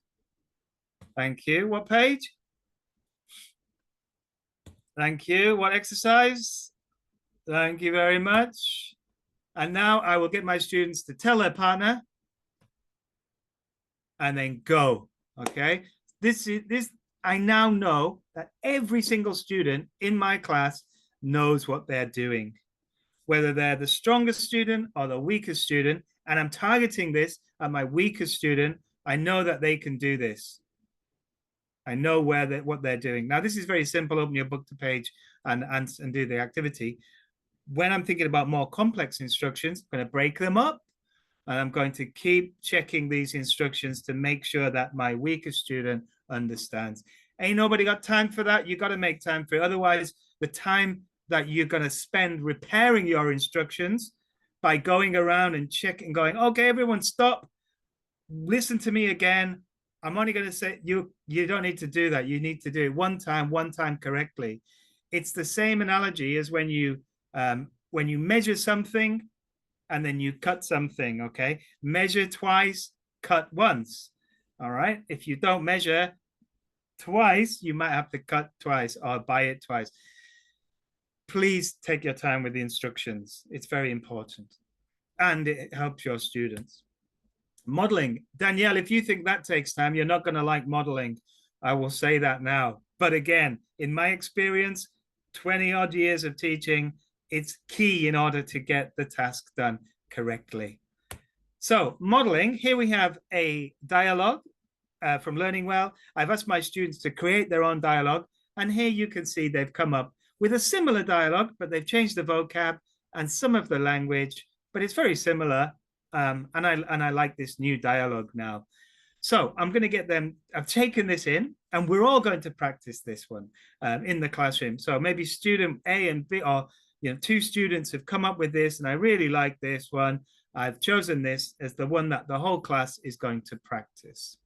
Thank you. What page? Thank you. What exercise? Thank you very much. And now I will get my students to tell their partner and then go. Okay. This I now know that every single student in my class knows what they're doing, whether they're the strongest student or the weakest student. And I'm targeting this at my weakest student. I know that they can do this. I know what they're doing. Now, this is very simple. Open your book to page and do the activity. When I'm thinking about more complex instructions, I'm going to break them up, and I'm going to keep checking these instructions to make sure that my weakest student understands. Ain't nobody got time for that. You got to make time for it. Otherwise, the time that you're going to spend repairing your instructions by going around and checking, going, okay, everyone stop, listen to me again. I'm only going to say you don't need to do that. You need to do it one time correctly. It's the same analogy as when you measure something and then you cut something, okay? Measure twice, cut once, all right? If you don't measure twice, you might have to cut twice or buy it twice. Please take your time with the instructions. It's very important and it helps your students. Modeling. Danielle, if you think that takes time, you're not going to like modeling. I will say that now. But again, in my experience, 20 odd years of teaching, it's key in order to get the task done correctly. So modeling, here we have a dialogue from Learning Well. I've asked my students to create their own dialogue. And here you can see they've come up with a similar dialogue, but they've changed the vocab and some of the language, but it's very similar. And I like this new dialogue now. So I'm going to get them. I've taken this in, and we're all going to practice this one in the classroom. So maybe student A and B, or two students have come up with this, and I really like this one. I've chosen this as the one that the whole class is going to practice.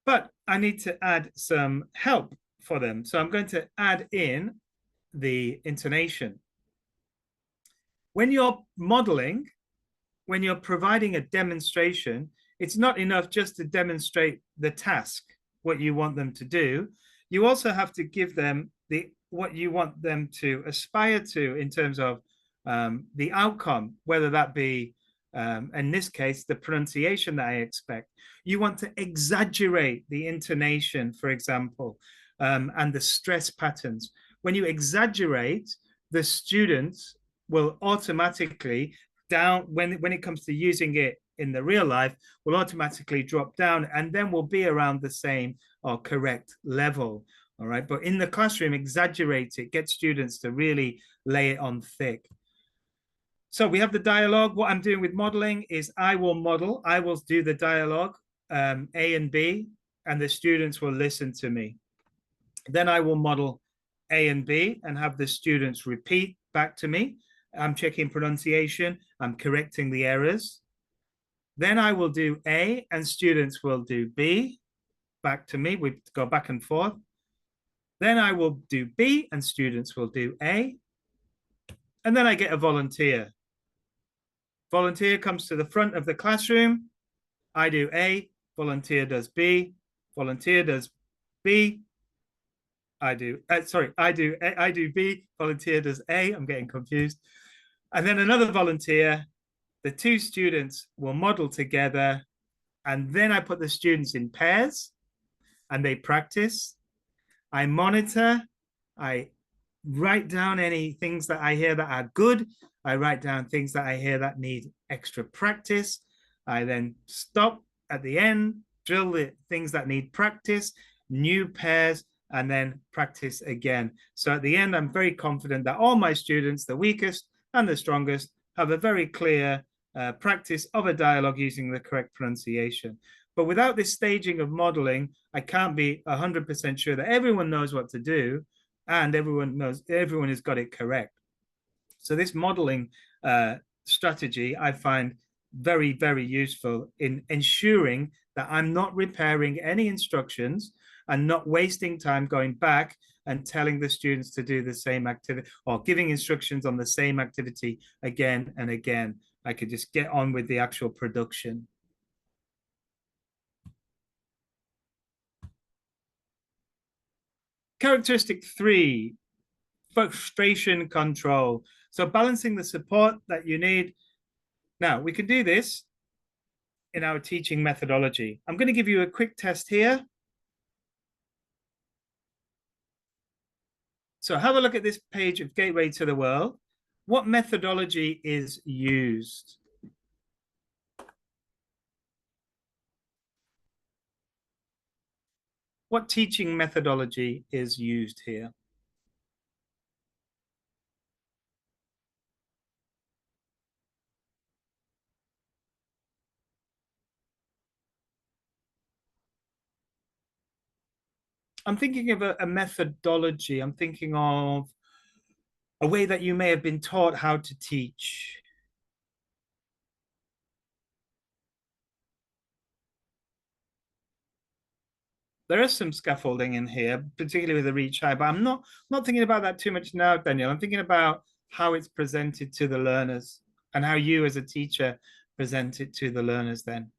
But I need to add some help for them. So I'm going to add in the intonation. When you're modeling, when you're providing a demonstration, it's not enough just to demonstrate the task, what you want them to do. You also have to give them what you want them to aspire to in terms of the outcome, whether that be, in this case, the pronunciation that I expect. You want to exaggerate the intonation, for example, and the stress patterns. When you exaggerate, the students will automatically down, when it comes to using it in the real life, will automatically drop down and then will be around the same or correct level. All right. But in the classroom, exaggerate it, get students to really lay it on thick. So we have the dialogue. What I'm doing with modeling is I will do the dialogue, A and B, and the students will listen to me. Then I will model A and B and have the students repeat back to me. I'm checking pronunciation. I'm correcting the errors. Then I will do A and students will do B back to me. We go back and forth. Then I will do B and students will do A. And then I get a volunteer. Volunteer comes to the front of the classroom. I do A, volunteer does B, volunteer does B. I do B, volunteer does A. I'm getting confused. And then another volunteer, the two students will model together. And then I put the students in pairs and they practice. I monitor. I write down any things that I hear that are good. I write down things that I hear that need extra practice. I then stop at the end, drill the things that need practice, new pairs, and then practice again. So at the end, I'm very confident that all my students, the weakest and the strongest, have a very clear practice of a dialogue using the correct pronunciation. But without this staging of modeling, I can't be 100% sure that everyone knows what to do and everyone has got it correct. So this modeling strategy I find very, very useful in ensuring that I'm not repairing any instructions and not wasting time going back and telling the students to do the same activity or giving instructions on the same activity again and again. I could just get on with the actual production. Characteristic 3, frustration control. So balancing the support that you need. Now, we can do this in our teaching methodology. I'm going to give you a quick test here. So have a look at this page of Gateway to the World. What methodology is used? What teaching methodology is used here? I'm thinking of a methodology. I'm thinking of a way that you may have been taught how to teach. There is some scaffolding in here, particularly with the reach high, but I'm not thinking about that too much now, Daniel. I'm thinking about how it's presented to the learners and how you as a teacher present it to the learners then.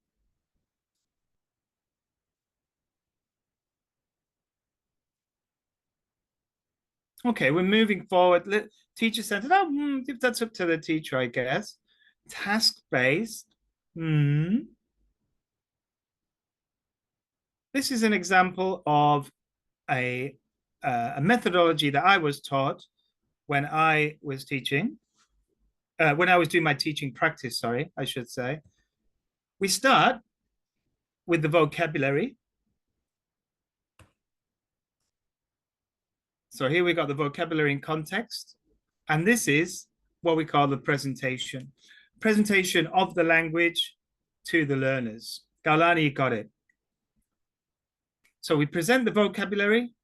Okay, we're moving forward. Teacher centered. Oh, that's up to the teacher, I guess. Task based. This is an example of a a methodology that I was taught when I was teaching. When I was doing my teaching practice, sorry, I should say. We start with the vocabulary. So here we got the vocabulary in context. And this is what we call the presentation. Presentation of the language to the learners. Gaulani got it. So we present the vocabulary,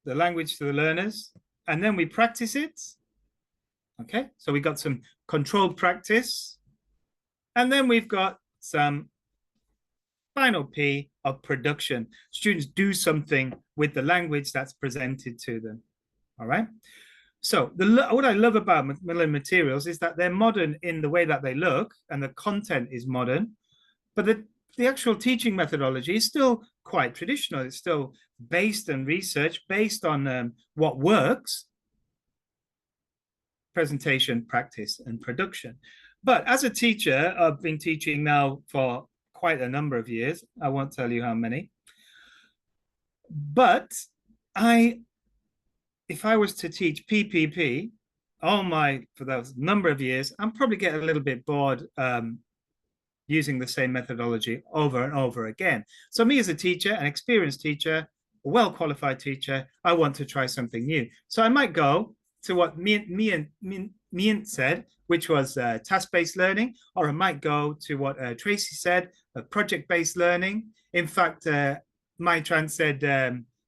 the language to the learners, and then we practice it. Okay, so we got some controlled practice. And then we've got some final P of production. Students do something with the language that's presented to them. All right. So what I love about Macmillan materials is that they're modern in the way that they look and the content is modern, but the actual teaching methodology is still quite traditional. It's still based on research, based on what works, presentation, practice, and production. But as a teacher, I've been teaching now for quite a number of years. I won't tell you how many. But if I was to teach PPP for those number of years, I'm probably getting a little bit bored using the same methodology over and over again. So me as a teacher, an experienced teacher, a well-qualified teacher, I want to try something new. So I might go to what Mient said, which was task-based learning, or I might go to what Tracy said, project-based learning. In fact, my trans said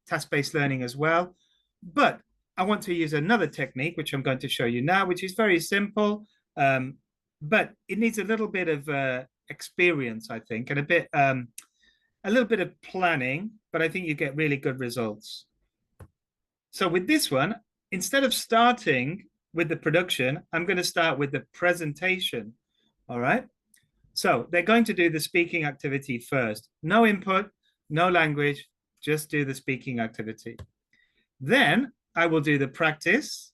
task-based learning as well. But I want to use another technique, which I'm going to show you now, which is very simple, but it needs a little bit of experience, I think, and a little bit of planning, but I think you get really good results. So with this one, instead of starting with the production, I'm going to start with the presentation. All right. So they're going to do the speaking activity first. No input, no language, just do the speaking activity. Then I will do the practice,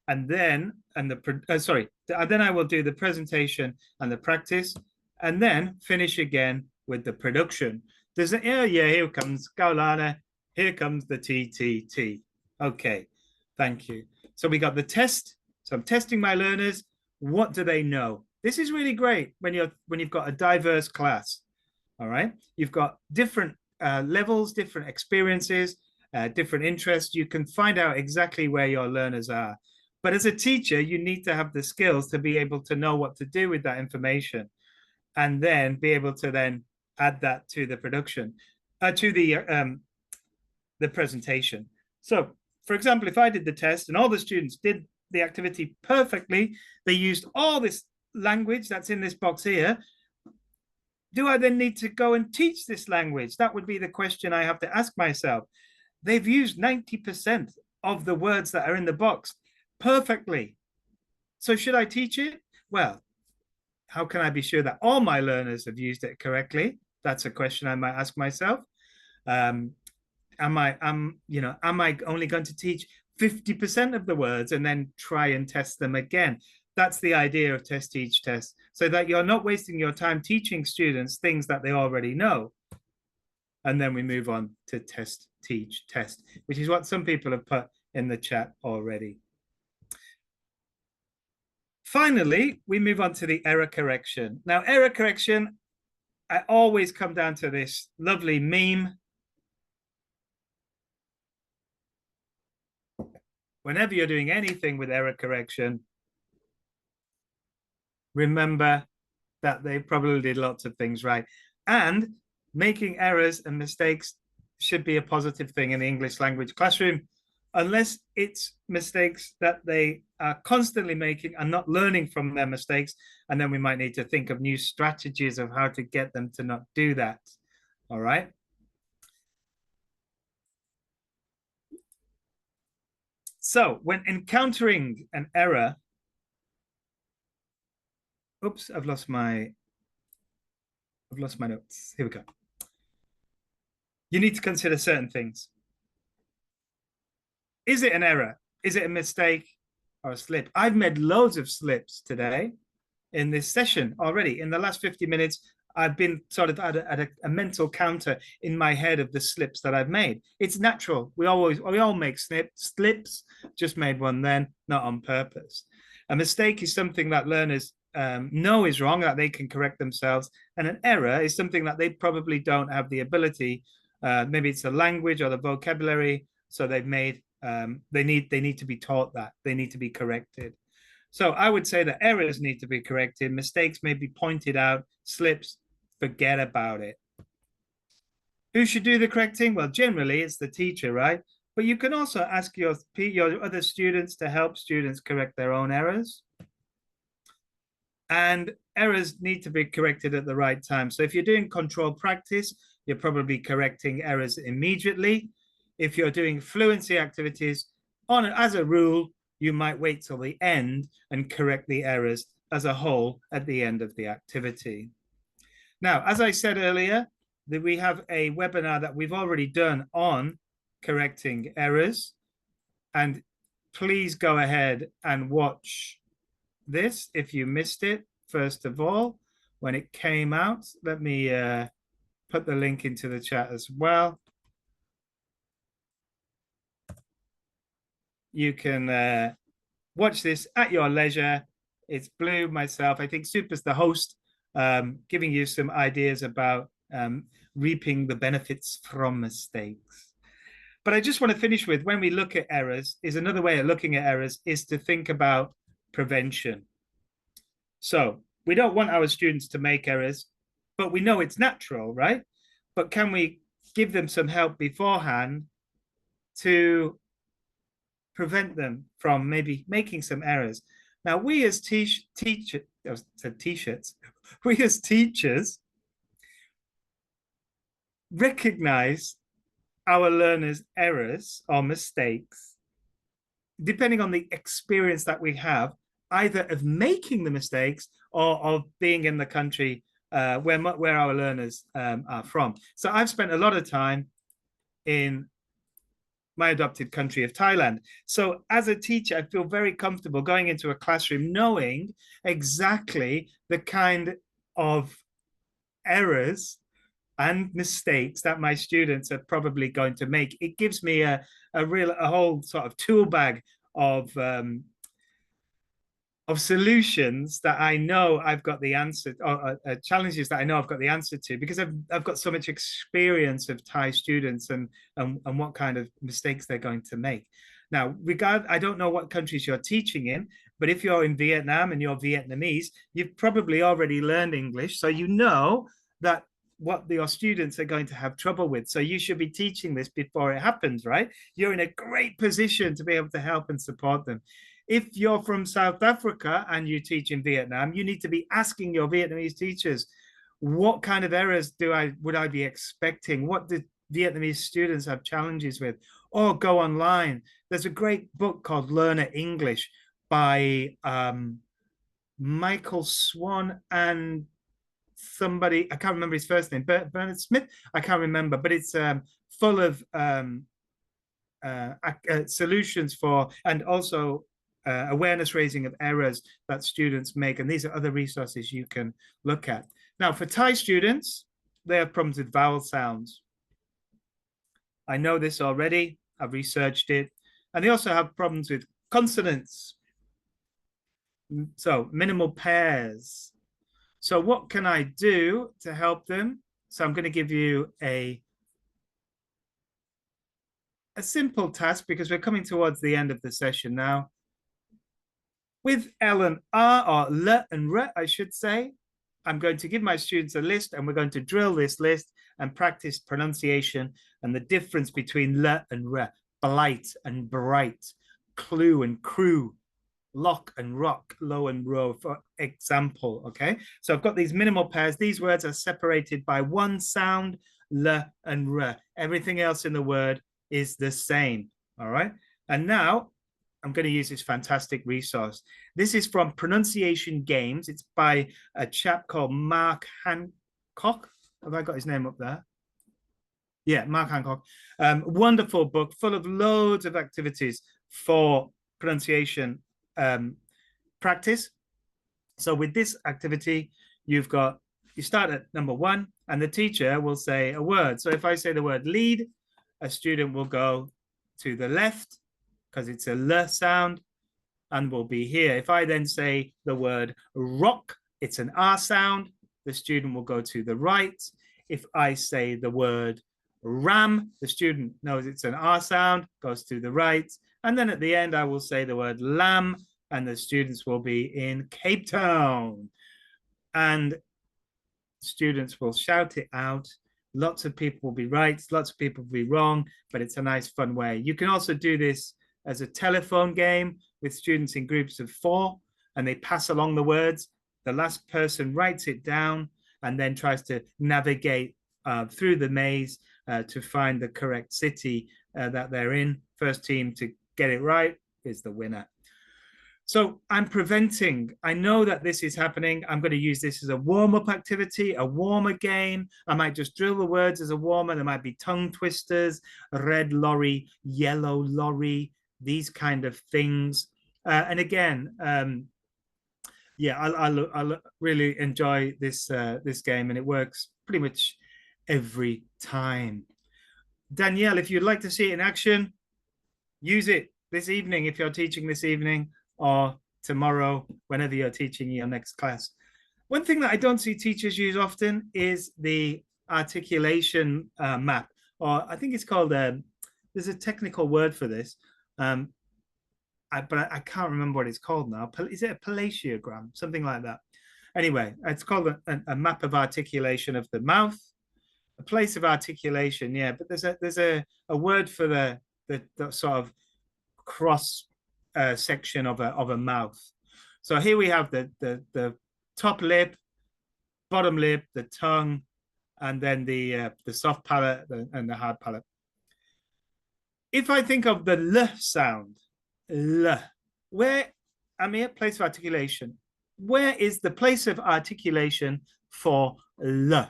and then then I will do the presentation and the practice, and then finish again with the production. There's an here comes Gaulana, here comes the TTT. Okay, thank you. So we got the test. So I'm testing my learners. What do they know? This is really great when you've got a diverse class. All right, you've got different levels, different experiences, different interests. You can find out exactly where your learners are. But as a teacher, you need to have the skills to be able to know what to do with that information, and then be able to then add that to the production, to the presentation. So, for example, if I did the test and all the students did the activity perfectly, they used all this language that's in this box here. Do I then need to go and teach this language? That would be the question I have to ask myself. They've used 90% of the words that are in the box perfectly. So should I teach it? Well, how can I be sure that all my learners have used it correctly? That's a question I might ask myself. Am I only going to teach 50% of the words and then try and test them again? That's the idea of test, teach, test, so that you're not wasting your time teaching students things that they already know. And then we move on to test, teach, test, which is what some people have put in the chat already. Finally, we move on to the error correction. Now, error correction, I always come down to this lovely meme. Whenever you're doing anything with error correction, remember that they probably did lots of things right. And making errors and mistakes should be a positive thing in the English language classroom, unless it's mistakes that they are constantly making and not learning from their mistakes. And then we might need to think of new strategies of how to get them to not do that. All right. So when encountering an error, oops, I've lost my notes. Here we go. You need to consider certain things. Is it an error? Is it a mistake or a slip? I've made loads of slips today in this session already. In the last 50 minutes, I've been sort of at a mental counter in my head of the slips that I've made. It's natural. We all make slips, just made one then, not on purpose. A mistake is something that learners know is wrong, that they can correct themselves. And an error is something that they probably don't have the ability. Maybe it's the language or the vocabulary. So they've made, they need to be taught that. They need to be corrected. So I would say that errors need to be corrected, mistakes may be pointed out, slips, forget about it. Who should do the correcting? Well, generally it's the teacher, right? But you can also ask your other students to help students correct their own errors. And errors need to be corrected at the right time. So if you're doing control practice, you're probably correcting errors immediately. If you're doing fluency activities, as a rule, you might wait till the end and correct the errors as a whole at the end of the activity. Now, as I said earlier, we have a webinar that we've already done on correcting errors. And please go ahead and watch this if you missed it. First of all, when it came out, let me put the link into the chat as well. You can watch this at your leisure. It's Blue, myself. I think Super's the host, giving you some ideas about reaping the benefits from mistakes. But I just want to finish with, when we look at errors, is another way of looking at errors is to think about prevention. So we don't want our students to make errors, but we know it's natural, right? But can we give them some help beforehand to prevent them from maybe making some errors? Now, we as t-shirts, we as teachers recognize our learners' errors or mistakes, depending on the experience that we have, either of making the mistakes or of being in the country where our learners are from. So I've spent a lot of time in my adopted country of Thailand. So as a teacher, I feel very comfortable going into a classroom knowing exactly the kind of errors and mistakes that my students are probably going to make. It gives me a whole sort of tool bag of solutions that I know I've got the answer, or challenges that I know I've got the answer to, because I've got so much experience of Thai students and what kind of mistakes they're going to make. Now, I don't know what countries you're teaching in, but if you're in Vietnam and you're Vietnamese, you've probably already learned English, so you know that what your students are going to have trouble with. So you should be teaching this before it happens, right? You're in a great position to be able to help and support them. If you're from South Africa and you teach in Vietnam, you need to be asking your Vietnamese teachers, what kind of errors would I be expecting? What do Vietnamese students have challenges with? Or go online. There's a great book called Learner English by Michael Swan and somebody, I can't remember his first name, Bernard Smith, I can't remember, but it's full of solutions for, and also awareness raising of errors that students make. And these are other resources you can look at. Now, for Thai students, they have problems with vowel sounds. I know this already. I've researched it. And they also have problems with consonants. So minimal pairs. So what can I do to help them? So I'm going to give you a simple task, because we're coming towards the end of the session now. With L and R, or L and R, I should say, I'm going to give my students a list, and we're going to drill this list and practice pronunciation and the difference between L and R, blight and bright, clue and crew, lock and rock, low and row, for example. Okay, so I've got these minimal pairs. These words are separated by one sound, L and R. Everything else in the word is the same. All right, and now I'm going to use this fantastic resource. This is from Pronunciation Games. It's by a chap called Mark Hancock. Have I got his name up there? Yeah, Mark Hancock. Wonderful book full of loads of activities for pronunciation practice. So with this activity, you start at number 1 and the teacher will say a word. So if I say the word lead, a student will go to the left because it's a L sound and will be here. If I then say the word rock, it's an R sound, the student will go to the right. If I say the word ram, the student knows it's an R sound, goes to the right. And then at the end, I will say the word lamb, and the students will be in Cape Town. And students will shout it out. Lots of people will be right, lots of people will be wrong, but it's a nice, fun way. You can also do this as a telephone game with students in groups of 4, and they pass along the words. The last person writes it down and then tries to navigate through the maze to find the correct city that they're in. First team to get it right is the winner. So I know that this is happening. I'm going to use this as a warm-up activity, a warmer game. I might just drill the words as a warmer. There might be tongue twisters, red lorry, yellow lorry, these kind of things. And again, yeah, I really enjoy this game, and it works pretty much every time. Danielle, if you'd like to see it in action, use it this evening if you're teaching this evening, or tomorrow, whenever you're teaching your next class. One thing that I don't see teachers use often is the articulation map, or I think it's called, there's a technical word for this, but I can't remember what it's called now. Is it a palaciogram? Something like that. Anyway, it's called a map of articulation of the mouth, a place of articulation, yeah, but there's a word for the sort of cross section of a mouth. So here we have the top lip, bottom lip, the tongue, and then the soft palate and the hard palate. If I think of the L sound, L, where I'm here, place of articulation. Where is the place of articulation for L?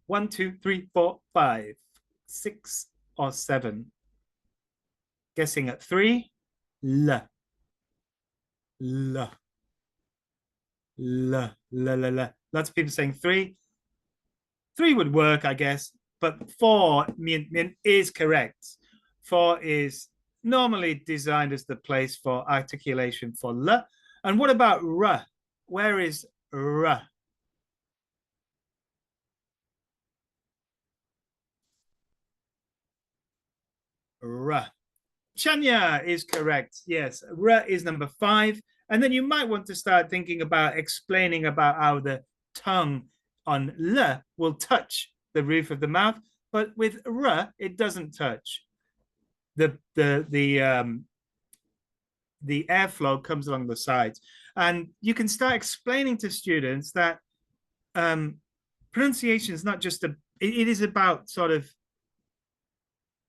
1, 2, 3, 4, 5, 6, or 7. Guessing at 3, L. L. L. L. Lots of people saying 3. 3 would work, I guess, but 4 is correct. 4 is normally designed as the place for articulation for L. And what about R? Where is R? R. Chanya is correct. Yes, R is number 5. And then you might want to start thinking about explaining about how the tongue on L will touch the roof of the mouth, but with R it doesn't touch. The airflow comes along the sides, and you can start explaining to students that pronunciation is not just it is about sort of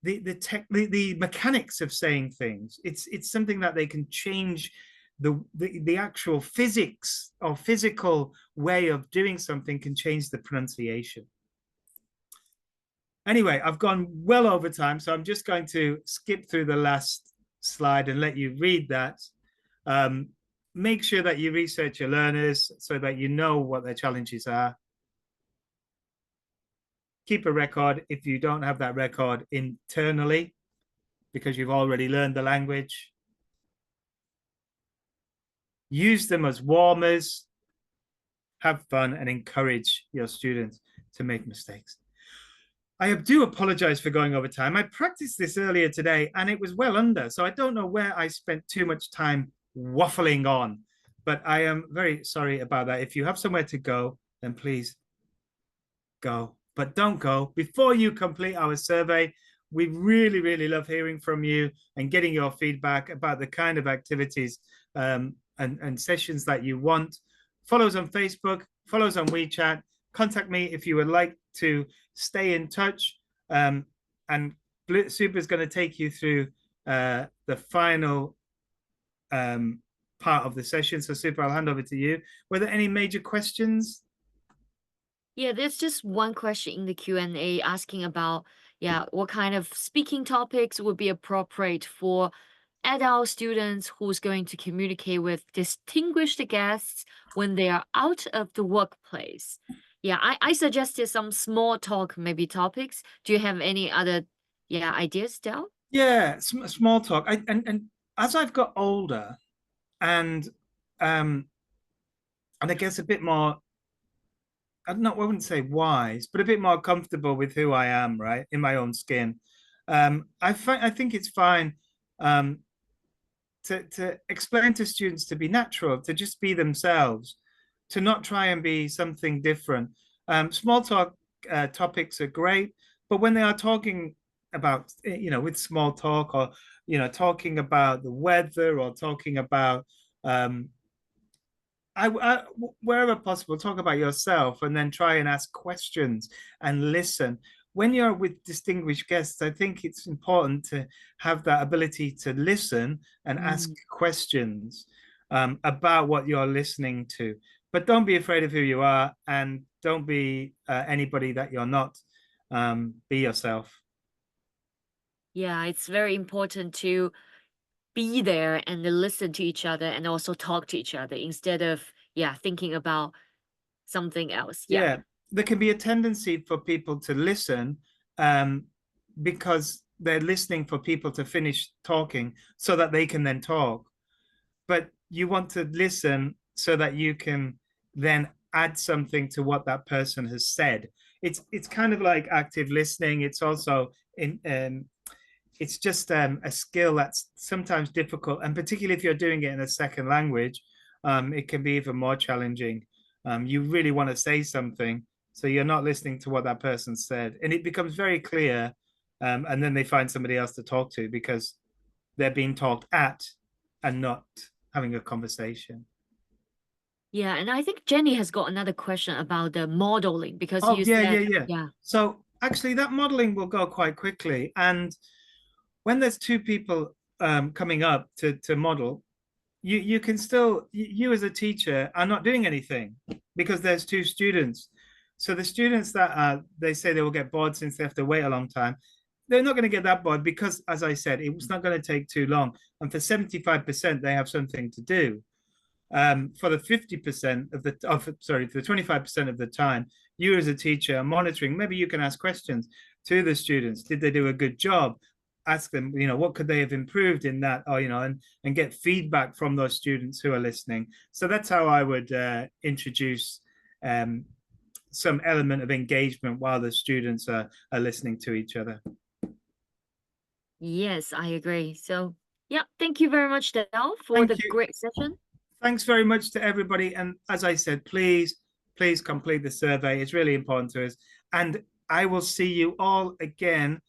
the mechanics of saying things. It's something that they can change the actual physics or physical way of doing something can change the pronunciation. Anyway, I've gone well over time, so I'm just going to skip through the last slide and let you read that. Make sure that you research your learners so that you know what their challenges are. Keep a record if you don't have that record internally because you've already learned the language. Use them as warmers. Have fun and encourage your students to make mistakes. I do apologize for going over time. I practiced this earlier today and it was well under, so I don't know where I spent too much time waffling on, but I am very sorry about that. If you have somewhere to go, then please go, but don't go before you complete our survey. We really, really love hearing from you and getting your feedback about the kind of activities and sessions that you want. Follow us on Facebook, follow us on WeChat, contact me if you would like to stay in touch and Super is going to take you through the final part of the session. So, Super, I'll hand over to you. Were there any major questions? Yeah, there's just one question in the Q&A asking about, yeah, what kind of speaking topics would be appropriate for adult students who's going to communicate with distinguished guests when they are out of the workplace. Yeah, I suggested some small talk, maybe topics. Do you have any other, yeah, ideas, Del? Yeah, small talk. And as I've got older and um and I guess a bit more, I wouldn't say wise, but a bit more comfortable with who I am, right, in my own skin. I think it's fine um, to explain to students to be natural, to just be themselves, to not try and be something different. Small talk topics are great, but when they are talking about, with small talk or, talking about the weather or talking about um, wherever possible, talk about yourself and then try and ask questions and listen. When you're with distinguished guests, I think it's important to have that ability to listen and ask Mm. questions about what you're listening to. But don't be afraid of who you are and don't be anybody that you're not. Be yourself. Yeah, it's very important to be there and then listen to each other and also talk to each other instead of, yeah, thinking about something else. Yeah. Yeah, there can be a tendency for people to listen um, because they're listening for people to finish talking so that they can then talk. But you want to listen so that you can then add something to what that person has said. It's kind of like active listening. It's also it's just a skill that's sometimes difficult, and particularly if you're doing it in a second language, it can be even more challenging. You really want to say something, so you're not listening to what that person said, and it becomes very clear. And then they find somebody else to talk to because they're being talked at and not having a conversation. Yeah, and I think Jenny has got another question about the modeling because Oh, you yeah, yeah, said, yeah. yeah. So actually, that modeling will go quite quickly. And when there's two people coming up to model, you can still, you as a teacher are not doing anything because there's two students. So the students that they say they will get bored since they have to wait a long time, they're not going to get that bored because, as I said, it's not going to take too long. And for 75%, they have something to do. For the 50% of the, sorry, for the 25% of the time, you as a teacher are monitoring. Maybe you can ask questions to the students. Did they do a good job? Ask them, what could they have improved in that, or, and get feedback from those students who are listening. So that's how I would introduce um, some element of engagement while the students are listening to each other. Yes, I agree. So, yeah, thank you very much, Del, for Thank the you. great session. Thanks very much to everybody. And as I said, please complete the survey. It's really important to us. And I will see you all again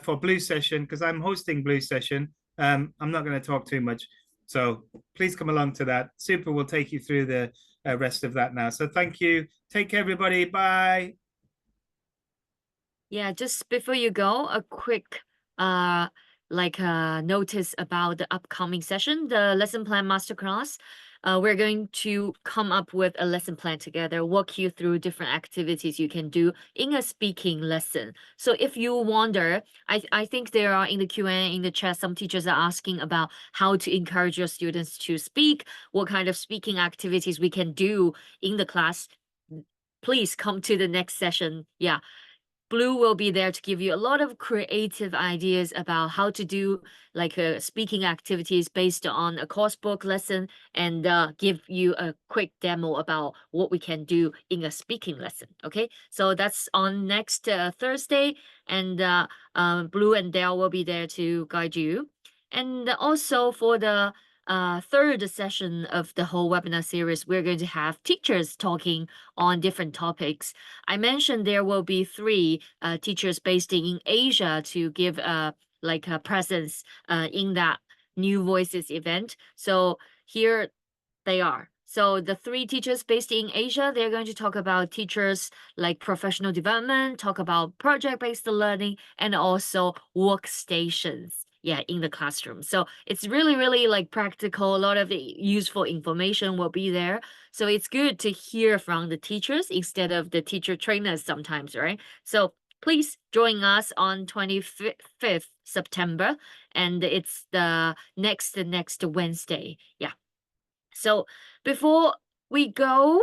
for Blue Session because I'm hosting Blue Session. I'm not going to talk too much. So please come along to that. Super will take you through the rest of that now. So thank you. Take care, everybody. Bye. Yeah, just before you go, a quick notice about the upcoming session, the lesson plan masterclass. We're going to come up with a lesson plan together, walk you through different activities you can do in a speaking lesson. So if you wonder, I think there are in the Q&A in the chat, some teachers are asking about how to encourage your students to speak, what kind of speaking activities we can do in the class. Please come to the next session. Yeah, Blue will be there to give you a lot of creative ideas about how to do speaking activities based on a course book lesson and give you a quick demo about what we can do in a speaking lesson. Okay, so that's on next Thursday, and Blue and Dale will be there to guide you. And also for the third session of the whole webinar series, we're going to have teachers talking on different topics. I mentioned there will be three teachers based in Asia to give a presence in that New Voices event. So here they are. So the three teachers based in Asia, they're going to talk about teachers like professional development, talk about project-based learning, and also workstations. Yeah, in the classroom. So it's really, really like practical. A lot of the useful information will be there. So it's good to hear from the teachers instead of the teacher trainers sometimes, right? So please join us on 25th September, and it's the next Wednesday. Yeah. So before we go,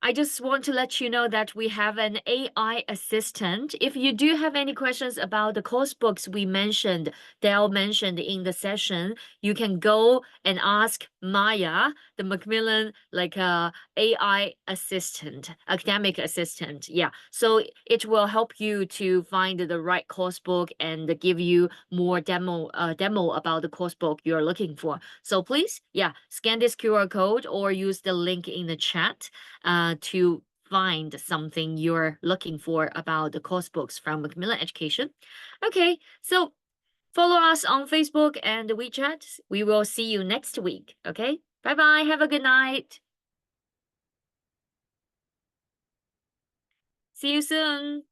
I just want to let you know that we have an AI assistant. If you do have any questions about the course books we mentioned, Dale mentioned in the session, you can go and ask Maya, the Macmillan AI assistant, academic assistant. Yeah. So it will help you to find the right course book and give you more demo about the course book you're looking for. So please, yeah, scan this QR code or use the link in the chat to find something you're looking for about the course books from Macmillan Education. Okay, so follow us on Facebook and WeChat. We will see you next week. Okay, bye bye. Have a good night. See you soon.